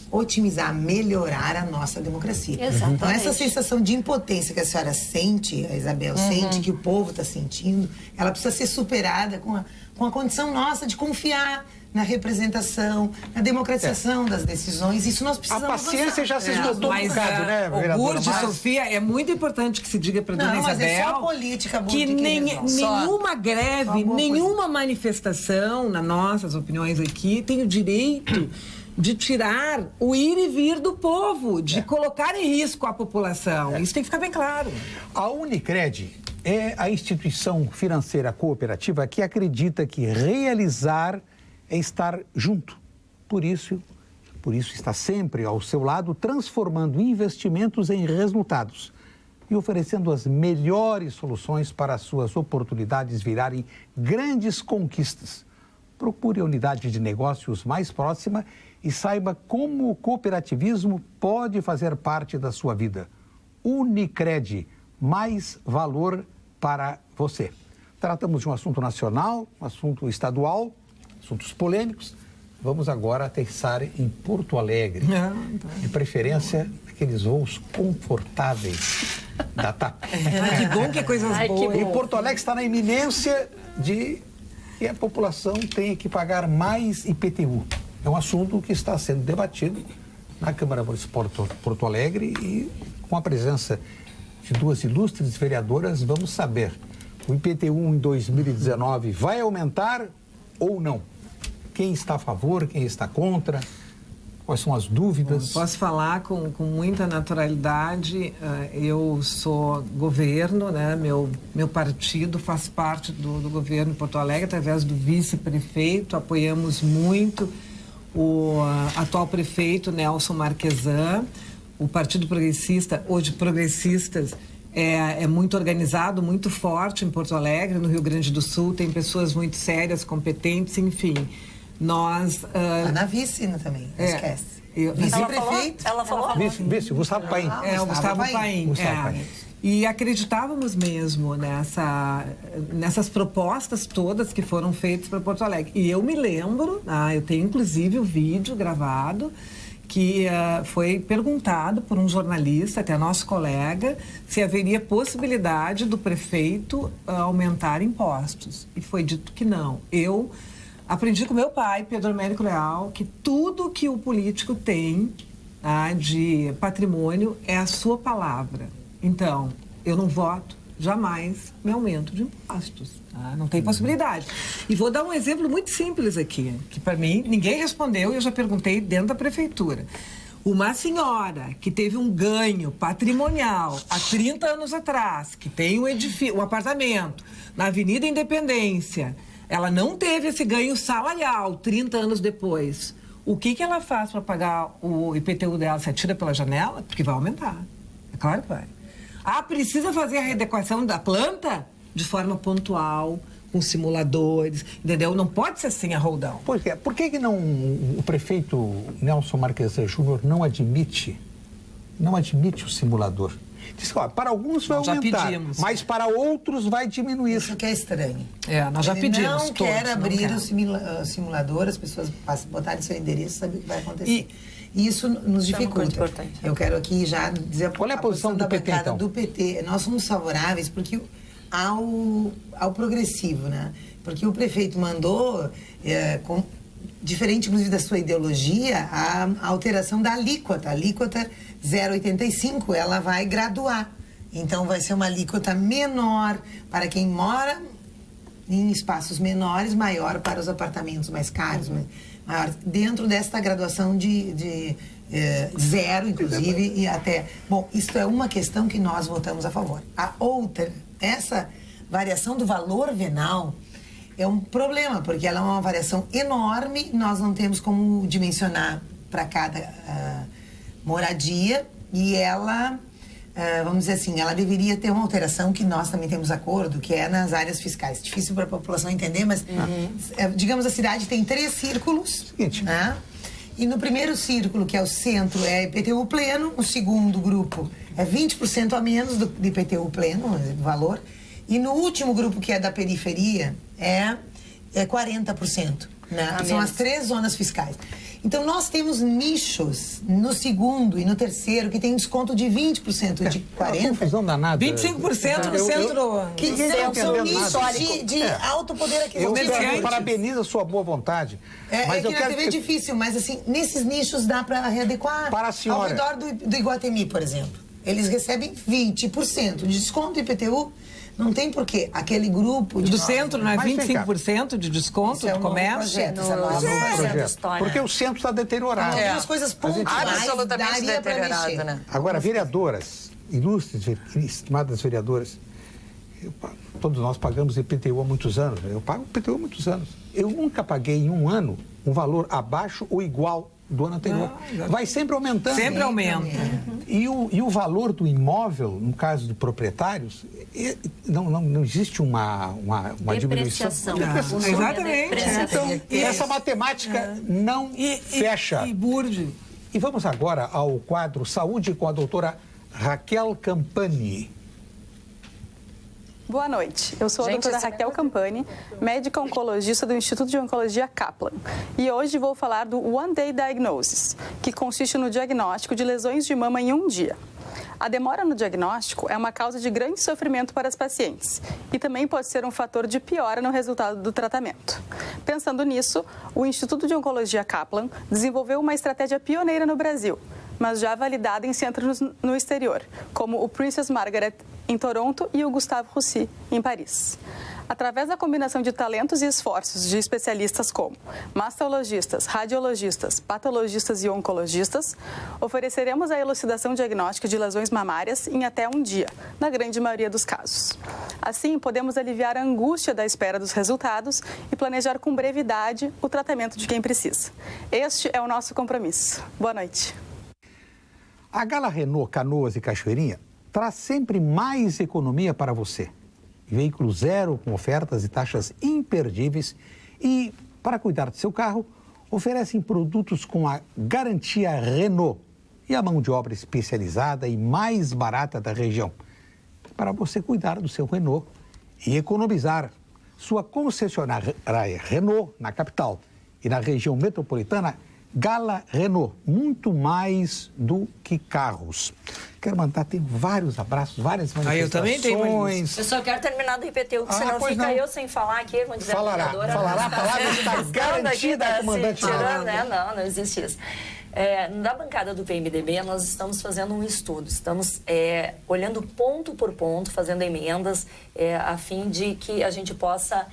otimizar, melhorar a nossa democracia. Exatamente. Então, essa sensação de impotência que a senhora sente, a Isabel sente, que o povo está sentindo, ela precisa ser superada com a condição nossa de confiar na representação, na democratização das decisões. Isso nós precisamos. A paciência já se esgotou um bocado, né, vereadora? Burdi, Sofia, é muito importante que se diga para dona Isabel é só política, Burdi, que nenhuma greve, nenhuma manifestação, nas nossas opiniões aqui, tem o direito de tirar o ir e vir do povo, de colocar em risco a população. Isso tem que ficar bem claro. A Unicred é a instituição financeira cooperativa que acredita que realizar é estar junto. Por isso está sempre ao seu lado, transformando investimentos em resultados e oferecendo as melhores soluções para as suas oportunidades virarem grandes conquistas. Procure a unidade de negócios mais próxima e saiba como o cooperativismo pode fazer parte da sua vida. Unicred, mais valor para você. Tratamos de um assunto nacional, um assunto estadual, assuntos polêmicos. Vamos agora aterrissar em Porto Alegre. De preferência, aqueles voos confortáveis da TAP. Que bom, que coisas boas. E Porto Alegre está na iminência de que a população tenha que pagar mais IPTU. É um assunto que está sendo debatido na Câmara Municipal de Porto Alegre e com a presença de duas ilustres vereadoras, vamos saber, o IPTU em 2019 vai aumentar ou não? Quem está a favor, quem está contra? Quais são as dúvidas? Posso falar com muita naturalidade. Eu sou governo, né? Meu partido faz parte do governo em Porto Alegre, através do vice-prefeito. Apoiamos muito o atual prefeito, Nelson Marquesan. O Partido Progressista, hoje Progressistas, é muito organizado, muito forte em Porto Alegre, no Rio Grande do Sul. Tem pessoas muito sérias, competentes, enfim. Nós... na vice também, não esquece. Vice-prefeito. Ela falou? Vice, Gustavo Paim. O Gustavo Paim. E acreditávamos mesmo nessas propostas todas que foram feitas para Porto Alegre. E eu me lembro, eu tenho inclusive o vídeo gravado, que foi perguntado por um jornalista, até nosso colega, se haveria possibilidade do prefeito aumentar impostos. E foi dito que não. Eu aprendi com meu pai, Pedro Américo Leal, que tudo que o político tem de patrimônio é a sua palavra. Então, eu não voto jamais em aumento de impostos. Não tem possibilidade. E vou dar um exemplo muito simples aqui, que para mim ninguém respondeu e eu já perguntei dentro da prefeitura. Uma senhora que teve um ganho patrimonial há 30 anos atrás, que tem um apartamento na Avenida Independência, ela não teve esse ganho salarial 30 anos depois. O que ela faz para pagar o IPTU dela? Se atira pela janela? Porque vai aumentar. É claro que vai. Precisa fazer a readequação da planta de forma pontual, com simuladores, entendeu? Não pode ser assim a roldão. Por quê? Por que não o prefeito Nelson Marquesan Júnior não admite o simulador? Diz que, para alguns vai aumentar, mas para outros vai diminuir. Isso que é estranho. Nós já pedimos. Não quer abrir o simulador, as pessoas botarem seu endereço, saber o que vai acontecer. E isso nos dificulta. Muito importante. Eu quero aqui já dizer qual é a posição do PT, então? Do PT. Nós somos favoráveis porque ao progressivo, né? Porque o prefeito mandou, diferente inclusive da sua ideologia, a alteração da alíquota. A alíquota 0,85, ela vai graduar. Então vai ser uma alíquota menor para quem mora em espaços menores, maior para os apartamentos mais caros, maior, dentro desta graduação de zero, inclusive, e até... Bom, isso é uma questão que nós votamos a favor. A outra, essa variação do valor venal é um problema, porque ela é uma variação enorme, nós não temos como dimensionar para cada moradia, e ela vamos dizer assim, ela deveria ter uma alteração que nós também temos acordo, que é nas áreas fiscais. Difícil para a população entender, mas, digamos, a cidade tem 3 círculos. Seguinte. Né? E no primeiro círculo, que é o centro, é IPTU pleno. O segundo grupo é 20% a menos do IPTU pleno, do valor. E no último grupo, que é da periferia, é 40%. Né? São as 3 zonas fiscais. Então, nós temos nichos no segundo e no terceiro que tem desconto de 20%, de 40%. Confusão danada. 25% no centro. Que são nichos de alto poder aquisitivo. Eu parabenizo a sua boa vontade. Mas que na TV é difícil, mas assim, nesses nichos dá para readequar. Para a senhora. Ao redor do Iguatemi, por exemplo. Eles recebem 20% de desconto do IPTU. Não tem porquê. Aquele grupo do centro não é 25% de desconto do comércio? Porque o centro está deteriorado. As coisas pontuais absolutamente deteriorado, né? Agora, vereadoras, ilustres, estimadas vereadoras, todos nós pagamos IPTU há muitos anos. Eu pago IPTU há muitos anos. Eu nunca paguei em um ano um valor abaixo ou igual do ano anterior. Vai sempre aumentando. Sempre aumenta. E o valor do imóvel, no caso de proprietários, não existe uma diminuição. Exatamente. Então, e essa matemática não fecha. E vamos agora ao quadro Saúde com a doutora Raquel Campani. Boa noite, eu sou a doutora Raquel Campani, médica oncologista do Instituto de Oncologia Kaplan. E hoje vou falar do One Day Diagnosis, que consiste no diagnóstico de lesões de mama em um dia. A demora no diagnóstico é uma causa de grande sofrimento para as pacientes e também pode ser um fator de piora no resultado do tratamento. Pensando nisso, o Instituto de Oncologia Kaplan desenvolveu uma estratégia pioneira no Brasil, mas já validada em centros no exterior, como o Princess Margaret em Toronto e o Gustave Roussy em Paris. Através da combinação de talentos e esforços de especialistas como mastologistas, radiologistas, patologistas e oncologistas, ofereceremos a elucidação diagnóstica de lesões mamárias em até um dia, na grande maioria dos casos. Assim, podemos aliviar a angústia da espera dos resultados e planejar com brevidade o tratamento de quem precisa. Este é o nosso compromisso. Boa noite. A Gala Renault Canoas e Cachoeirinha traz sempre mais economia para você. Veículo zero com ofertas e taxas imperdíveis e, para cuidar do seu carro, oferecem produtos com a garantia Renault e a mão de obra especializada e mais barata da região. Para você cuidar do seu Renault e economizar. Sua concessionária Renault na capital e na região metropolitana, Gala Renault, muito mais do que carros. Quero mandar, tem vários abraços, várias manifestações. Eu também tenho. Eu só quero terminar do IPTU, que senão fica eu sem falar aqui, vamos dizer, falará, a palavra está garantida, comandante. Não existe isso. Na bancada do PMDB, nós estamos fazendo um estudo, estamos olhando ponto por ponto, fazendo emendas, a fim de que a gente possa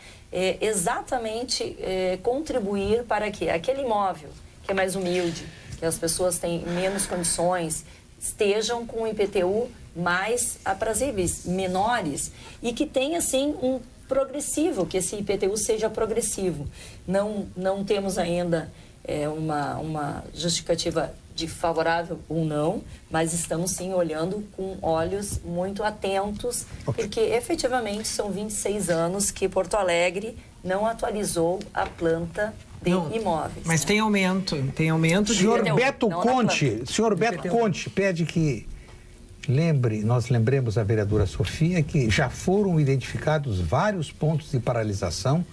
exatamente contribuir para que aquele imóvel que é mais humilde, que as pessoas têm menos condições, estejam com o IPTU mais aprazíveis, menores, e que tenha, assim, um progressivo, que esse IPTU seja progressivo. Não temos ainda uma justificativa de favorável ou não, mas estamos, sim, olhando com olhos muito atentos, porque, efetivamente, são 26 anos que Porto Alegre não atualizou a planta de imóveis. Mas tem aumento Senhor Beto Conte pede que nós lembremos a vereadora Sofia que já foram identificados vários pontos de paralisação.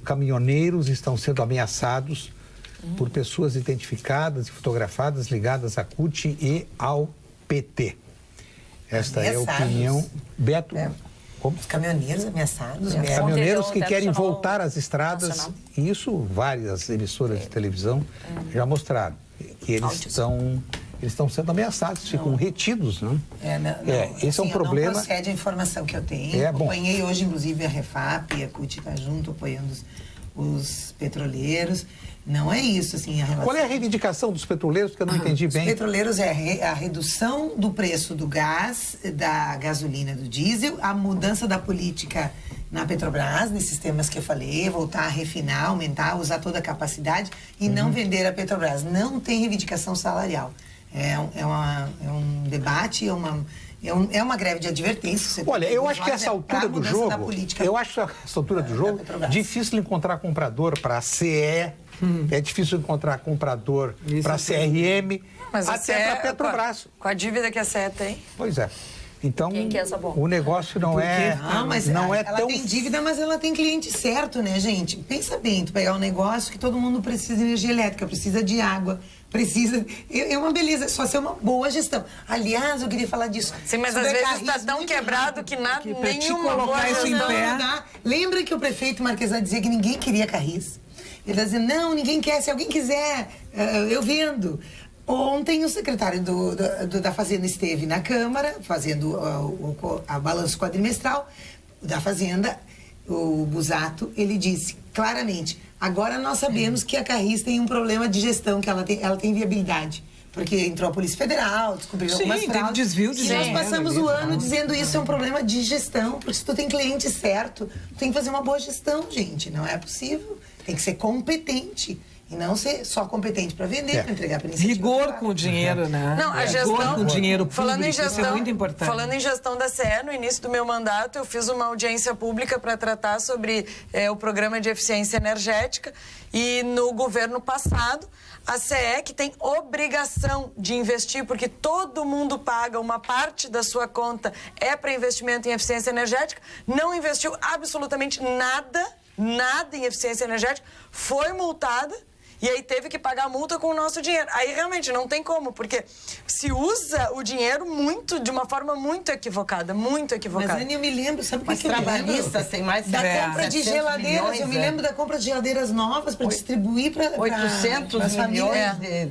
Caminhoneiros estão sendo ameaçados por pessoas identificadas e fotografadas ligadas à CUT e ao PT. Esta é a opinião. Beto... Os caminhoneiros ameaçados. Caminhoneiros que querem voltar às estradas. Nacional. Isso várias emissoras de televisão já mostraram. Que eles estão sendo ameaçados, ficam retidos, não? Esse assim, é um problema. Não procede a informação que eu tenho. Acompanhei hoje, inclusive, a Refap e a CUT está junto, apoiando os petroleiros. Não é isso, assim, a relação... Qual é a reivindicação dos petroleiros, que eu não entendi bem? Os petroleiros é a redução do preço do gás, da gasolina, do diesel, a mudança da política na Petrobras, nesses temas que eu falei, voltar a refinar, aumentar, usar toda a capacidade e não vender a Petrobras. Não tem reivindicação salarial. É um debate, é uma greve de advertência. Olha, eu acho que essa altura do jogo, difícil encontrar comprador para a CE, é difícil encontrar comprador para a CRM, mas até para a Petrobras. Com a dívida que a CE tem. Pois é. Então, quem que é essa bomba? o negócio não é ela tão... tem dívida, mas ela tem cliente certo, né, gente? Pensa bem, tu pegar um negócio que todo mundo precisa de energia elétrica, precisa de água, precisa... É uma beleza, só ser uma boa gestão. Aliás, eu queria falar disso. Sim, mas às vezes está tão quebrado que nada, nenhuma boa gestão. Lembra que o prefeito Marquesã dizia que ninguém queria Carris? Ele dizia, não, ninguém quer, se alguém quiser, eu vendo. Ontem o secretário da Fazenda esteve na Câmara, fazendo a balanço quadrimestral da Fazenda, o Busato, ele disse claramente, agora nós sabemos que a Carris tem um problema de gestão, que ela tem viabilidade. Porque entrou a Polícia Federal, descobriram algumas fraudes. Desvio de dinheiro. E nós passamos o ano dizendo isso é um problema de gestão, porque se tu tem cliente certo, tu tem que fazer uma boa gestão, gente. Não é possível. Tem que ser competente. E não ser só competente para vender, para entregar para iniciativa. Rigor com o dinheiro, né? Não, a gestão... Rigor com o dinheiro público, falando em gestão, isso é muito importante. Falando em gestão da CE, no início do meu mandato, eu fiz uma audiência pública para tratar sobre o programa de eficiência energética. E no governo passado, a CE, que tem obrigação de investir, porque todo mundo paga, uma parte da sua conta é para investimento em eficiência energética, não investiu absolutamente nada em eficiência energética, foi multada. E aí teve que pagar a multa com o nosso dinheiro. Aí realmente não tem como, porque se usa o dinheiro de uma forma muito equivocada, muito equivocada. Mas eu me lembro, sabe o que eu trabalhistas tem mais da compra de geladeiras, milhões, eu me lembro da compra de geladeiras novas para distribuir para 800 milhões de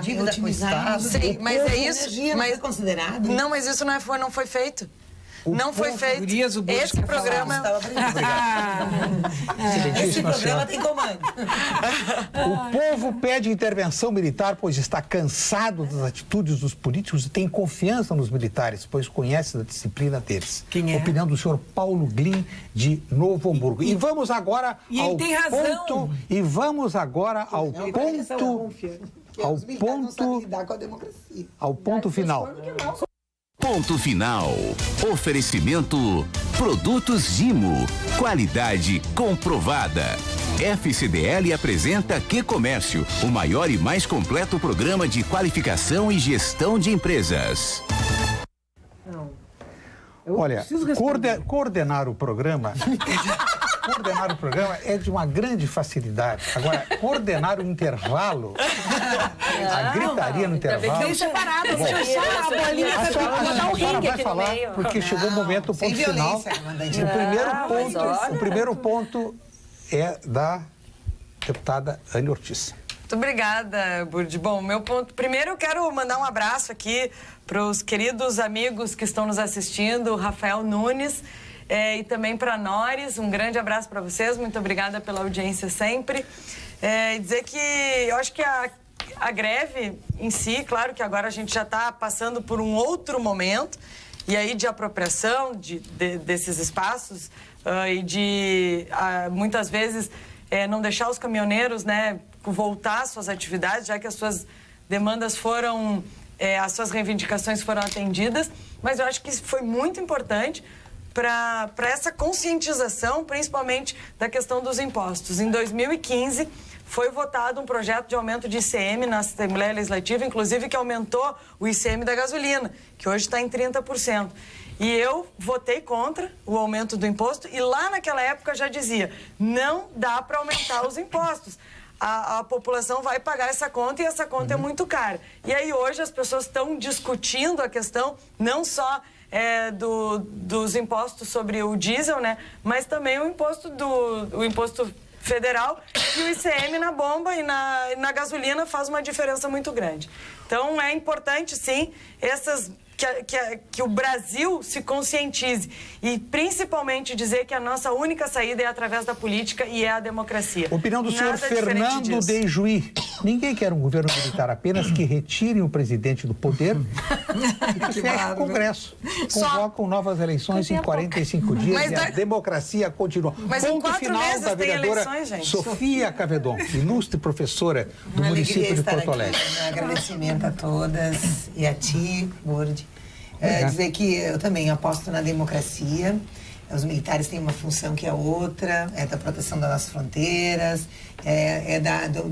dívida com o Estado. Sim, mas é isso. Mas foi considerado? Não, mas isso não foi feito. Não foi feito. Esse programa... Esse programa tem comando. O povo pede intervenção militar, pois está cansado das atitudes dos políticos e tem confiança nos militares, pois conhece da disciplina deles. Quem é? Opinião do senhor Paulo Glin, de Novo Hamburgo. E vamos agora ao tem razão. ponto... E vamos agora ao ponto... Ao ponto final. Ponto final. Oferecimento: Produtos Gimo. Qualidade comprovada. FCDL apresenta Que Comércio, o maior e mais completo programa de qualificação e gestão de empresas. Olha, coordenar o programa é de uma grande facilidade. Agora, coordenar o intervalo, a gritaria no intervalo... Bem separado, a bolinha a senhora vai falar, porque chegou o momento, o ponto final. O primeiro ponto é da deputada Anne Ortiz. Muito obrigada, Burdi. Bom, meu ponto... Primeiro eu quero mandar um abraço aqui para os queridos amigos que estão nos assistindo, o Rafael Nunes e também para a Nores. Um grande abraço para vocês, muito obrigada pela audiência sempre. E dizer que eu acho que a greve em si, claro que agora a gente já está passando por um outro momento, e aí de apropriação desses espaços e de, muitas vezes, não deixar os caminhoneiros, né, voltar às suas atividades, já que as suas demandas foram, as suas reivindicações foram atendidas, mas eu acho que isso foi muito importante para essa conscientização, principalmente da questão dos impostos. Em 2015, foi votado um projeto de aumento de ICM na Assembleia Legislativa, inclusive que aumentou o ICM da gasolina, que hoje está em 30%. E eu votei contra o aumento do imposto e lá naquela época já dizia, não dá para aumentar os impostos. A população vai pagar essa conta e essa conta é muito cara. E aí hoje as pessoas estão discutindo a questão não só dos impostos sobre o diesel, né, mas também o imposto federal e o ICM na bomba e na gasolina faz uma diferença muito grande. Então é importante sim que o Brasil se conscientize e principalmente dizer que a nossa única saída é através da política e é a democracia. Opinião do senhor Fernando Dejuí. Ninguém quer um governo militar, apenas que retirem o presidente do poder e que feche o Congresso. Convocam novas eleições em 45 dias e a democracia continua. Ponto final da vereadora Sofia Cavedon, ilustre professora do município de Porto Alegre. Um agradecimento a todas e a ti, Borde. Dizer que eu também aposto na democracia. Os militares têm uma função que é outra, é da proteção das nossas fronteiras,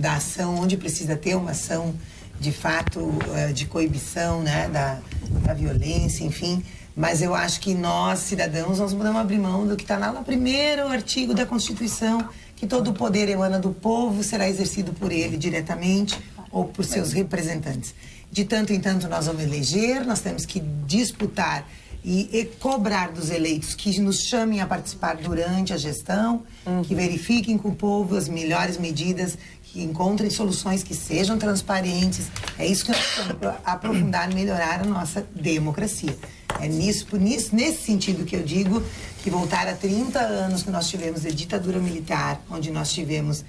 da ação onde precisa ter uma ação de fato de coibição, né, da violência, enfim. Mas eu acho que nós, cidadãos, nós podemos abrir mão do que está lá no primeiro artigo da Constituição, que todo o poder emana do povo, será exercido por ele diretamente ou por seus representantes. De tanto em tanto nós vamos eleger, nós temos que disputar e cobrar dos eleitos que nos chamem a participar durante a gestão, que verifiquem com o povo as melhores medidas, que encontrem soluções que sejam transparentes. É isso que nós temos para aprofundar e melhorar a nossa democracia. É nesse sentido que eu digo que voltar a 30 anos que nós tivemos de ditadura militar, onde nós tivemos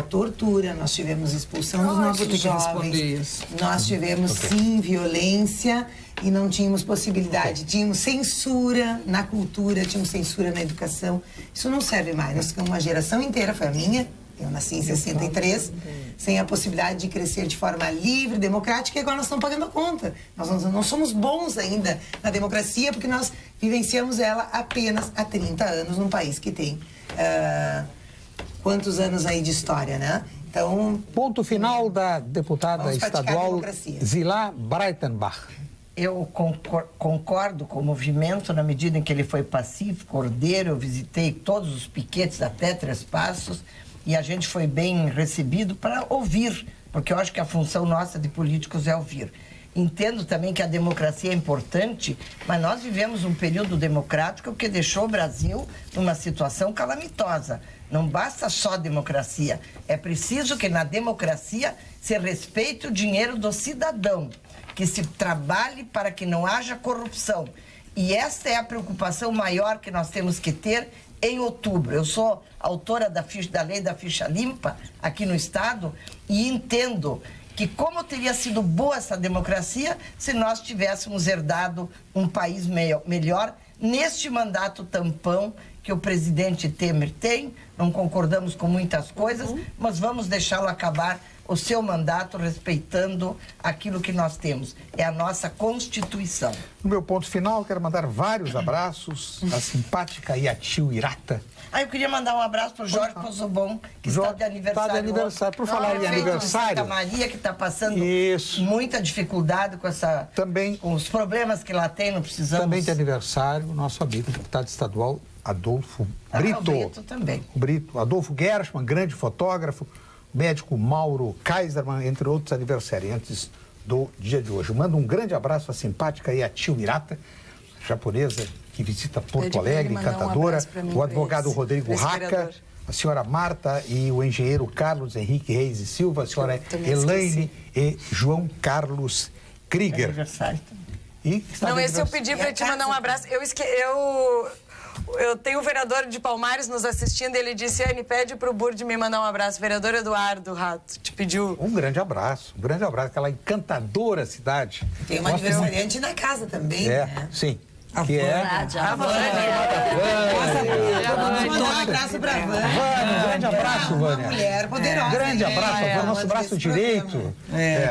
tortura, nós tivemos expulsão dos nossos jovens, nós tivemos, sim, violência e não tínhamos possibilidade, tínhamos censura na cultura, tínhamos censura na educação. Isso não serve mais. Nós ficamos uma geração inteira, foi a minha, eu nasci em 63, sem a possibilidade de crescer de forma livre, democrática, e agora nós estamos pagando a conta. Nós não somos bons ainda na democracia, porque nós vivenciamos ela apenas há 30 anos num país que tem quantos anos aí de história, né? Então... Ponto final da deputada estadual Zilá Breitenbach. Eu concordo com o movimento na medida em que ele foi pacífico, ordeiro. Eu visitei todos os piquetes até 3 Passos e a gente foi bem recebido para ouvir, porque eu acho que a função nossa de políticos é ouvir. Entendo também que a democracia é importante, mas nós vivemos um período democrático que deixou o Brasil numa situação calamitosa. Não basta só democracia, é preciso que na democracia se respeite o dinheiro do cidadão, que se trabalhe para que não haja corrupção. E essa é a preocupação maior que nós temos que ter em outubro. Eu sou autora da lei da ficha limpa aqui no Estado e entendo que como teria sido boa essa democracia se nós tivéssemos herdado um país melhor neste mandato tampão que o presidente Temer tem. Não concordamos com muitas coisas, mas vamos deixá-lo acabar o seu mandato respeitando aquilo que nós temos. É a nossa Constituição. No meu ponto final, quero mandar vários abraços à simpática Yatil Irata. Eu queria mandar um abraço para o Jorge Pozobon, que está de aniversário. Está de aniversário. Por falar em aniversário... Santa Maria, que está passando muita dificuldade com com os problemas que lá tem, não precisamos... Também de aniversário, nosso amigo deputado estadual Adolfo Brito. O Brito também. Brito. Adolfo Gershman, grande fotógrafo, médico Mauro Kaiserman, entre outros aniversariantes do dia de hoje. Mando um grande abraço à simpática Yatil Irata, japonesa, que visita Porto Alegre, encantadora, o advogado Rodrigo Raca, a senhora Marta e o engenheiro Carlos Henrique Reis e Silva, a senhora Elaine e João Carlos Krieger. Aniversário também. Não, esse eu pedi para te mandar um abraço. Eu tenho o vereador de Palmares nos assistindo e ele disse: Anne, pede pro Burde me mandar um abraço. Vereador Eduardo Rato te pediu. Um grande abraço, aquela encantadora cidade. Tem uma aniversariante na casa também, né? Sim. A Vânia. Um abraço pra Vânia. Um grande abraço, Vânia. Uma mulher poderosa. Grande abraço, Vânia, nosso braço direito.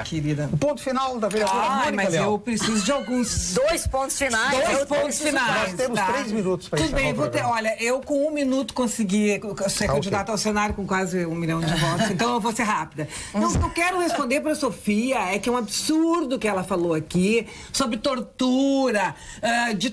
Querida. O ponto final da vereadora Mônica mas Leal. eu preciso de alguns... 2 pontos finais. 2 pontos finais. Nós temos 3 minutos para Tudo bem, olha, eu com 1 minuto consegui ser candidata ao Senado com quase 1 milhão de votos, então eu vou ser rápida. Não, eu quero responder para a Sofia é que é um absurdo que ela falou aqui sobre tortura,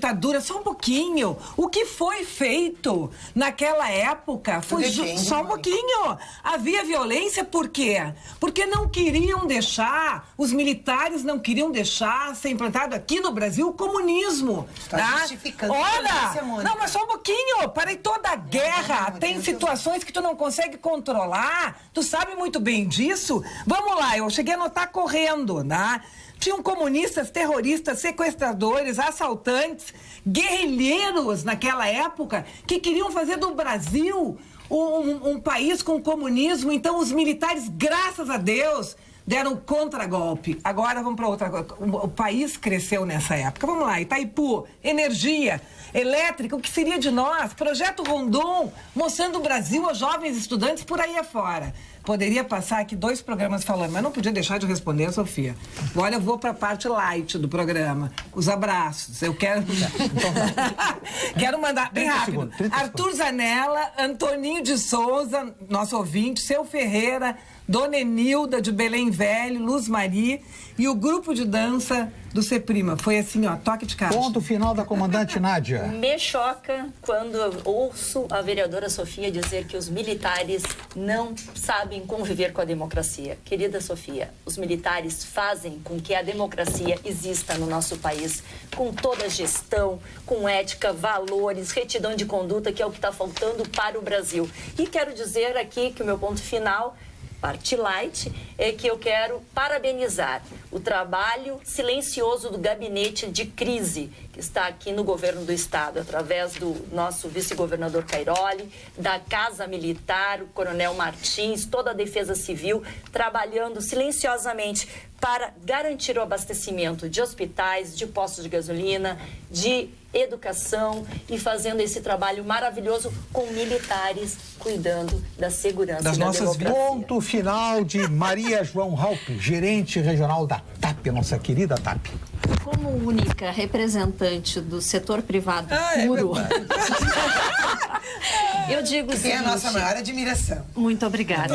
ditadura, só um pouquinho. O que foi feito naquela época foi só um pouquinho. Havia violência por quê? Porque não queriam deixar, os militares não queriam deixar ser implantado aqui no Brasil o comunismo. Está justificando. Olha, não, mas só um pouquinho. Parei toda a guerra. Tem situações que tu não consegue controlar. Tu sabe muito bem disso. Vamos lá, eu cheguei a notar correndo, né? Tinham comunistas, terroristas, sequestradores, assaltantes, guerrilheiros naquela época que queriam fazer do Brasil um país com comunismo. Então os militares, graças a Deus, deram contragolpe. Agora vamos para outra coisa. O país cresceu nessa época. Vamos lá, Itaipu, energia elétrica, o que seria de nós? Projeto Rondon, mostrando o Brasil aos jovens estudantes por aí afora. Poderia passar aqui 2 programas falando, mas não podia deixar de responder, Sofia. Agora eu vou para a parte light do programa, os abraços. Eu quero... quero mandar, bem rápido, Arthur Zanella, Antoninho de Souza, nosso ouvinte, Seu Ferreira, Dona Enilda de Belém Velho, Luz Mari e o grupo de dança do Ceprima. Foi assim, ó, toque de caixa. Ponto final da comandante Nádia. Me choca quando eu ouço a vereadora Sofia dizer que os militares não sabem conviver com a democracia. Querida Sofia, os militares fazem com que a democracia exista no nosso país, com toda a gestão, com ética, valores, retidão de conduta, que é o que está faltando para o Brasil. E quero dizer aqui que o meu ponto final, parte light, é que eu quero parabenizar o trabalho silencioso do gabinete de crise que está aqui no governo do estado, através do nosso vice-governador Cairoli, da Casa Militar, o Coronel Martins, toda a Defesa Civil, trabalhando silenciosamente para garantir o abastecimento de hospitais, de postos de gasolina, de educação e fazendo esse trabalho maravilhoso com militares cuidando da segurança das e da nossas democracia. Ponto final de Maria João Halpe, gerente regional da TAP, nossa querida TAP. Como única representante do setor privado puro, eu digo o seguinte... É a nossa maior admiração. Muito obrigada.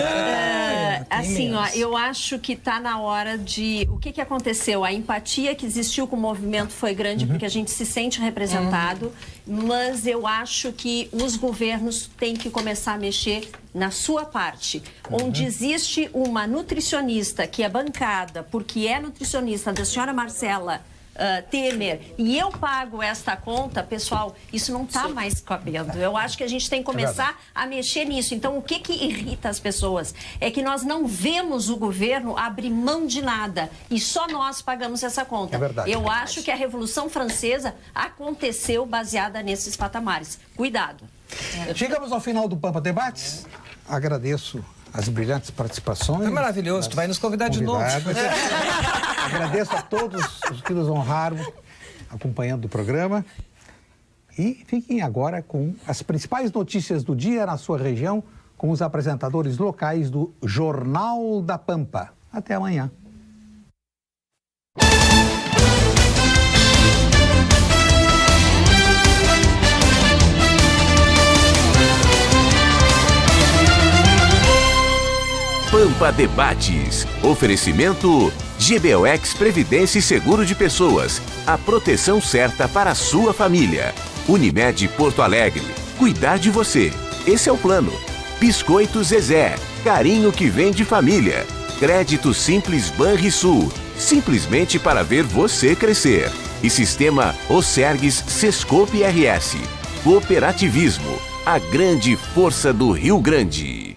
Assim, ó, eu acho que está na hora de... O que aconteceu? A empatia que existiu com o movimento foi grande, porque a gente se sente representado, mas eu acho que os governos têm que começar a mexer na sua parte. Onde existe uma nutricionista que é bancada, porque é nutricionista da senhora Marcela Temer, e eu pago esta conta, pessoal, isso não está mais cabendo. Eu acho que a gente tem que começar a mexer nisso. Então, o que irrita as pessoas é que nós não vemos o governo abrir mão de nada e só nós pagamos essa conta. É verdade. Eu acho que a Revolução Francesa aconteceu baseada nesses patamares. Cuidado. Chegamos ao final do Pampa Debates. Agradeço as brilhantes participações. É maravilhoso, tu vai nos convidar de novo. Agradeço a todos os que nos honraram acompanhando o programa. E fiquem agora com as principais notícias do dia na sua região, com os apresentadores locais do Jornal da Pampa. Até amanhã. Pampa Debates. Oferecimento GBOX Previdência e Seguro de Pessoas. A proteção certa para a sua família. Unimed Porto Alegre. Cuidar de você. Esse é o plano. Biscoito Zezé. Carinho que vem de família. Crédito Simples Banrisul. Simplesmente para ver você crescer. E Sistema Osergues Sescope RS. Cooperativismo. A grande força do Rio Grande.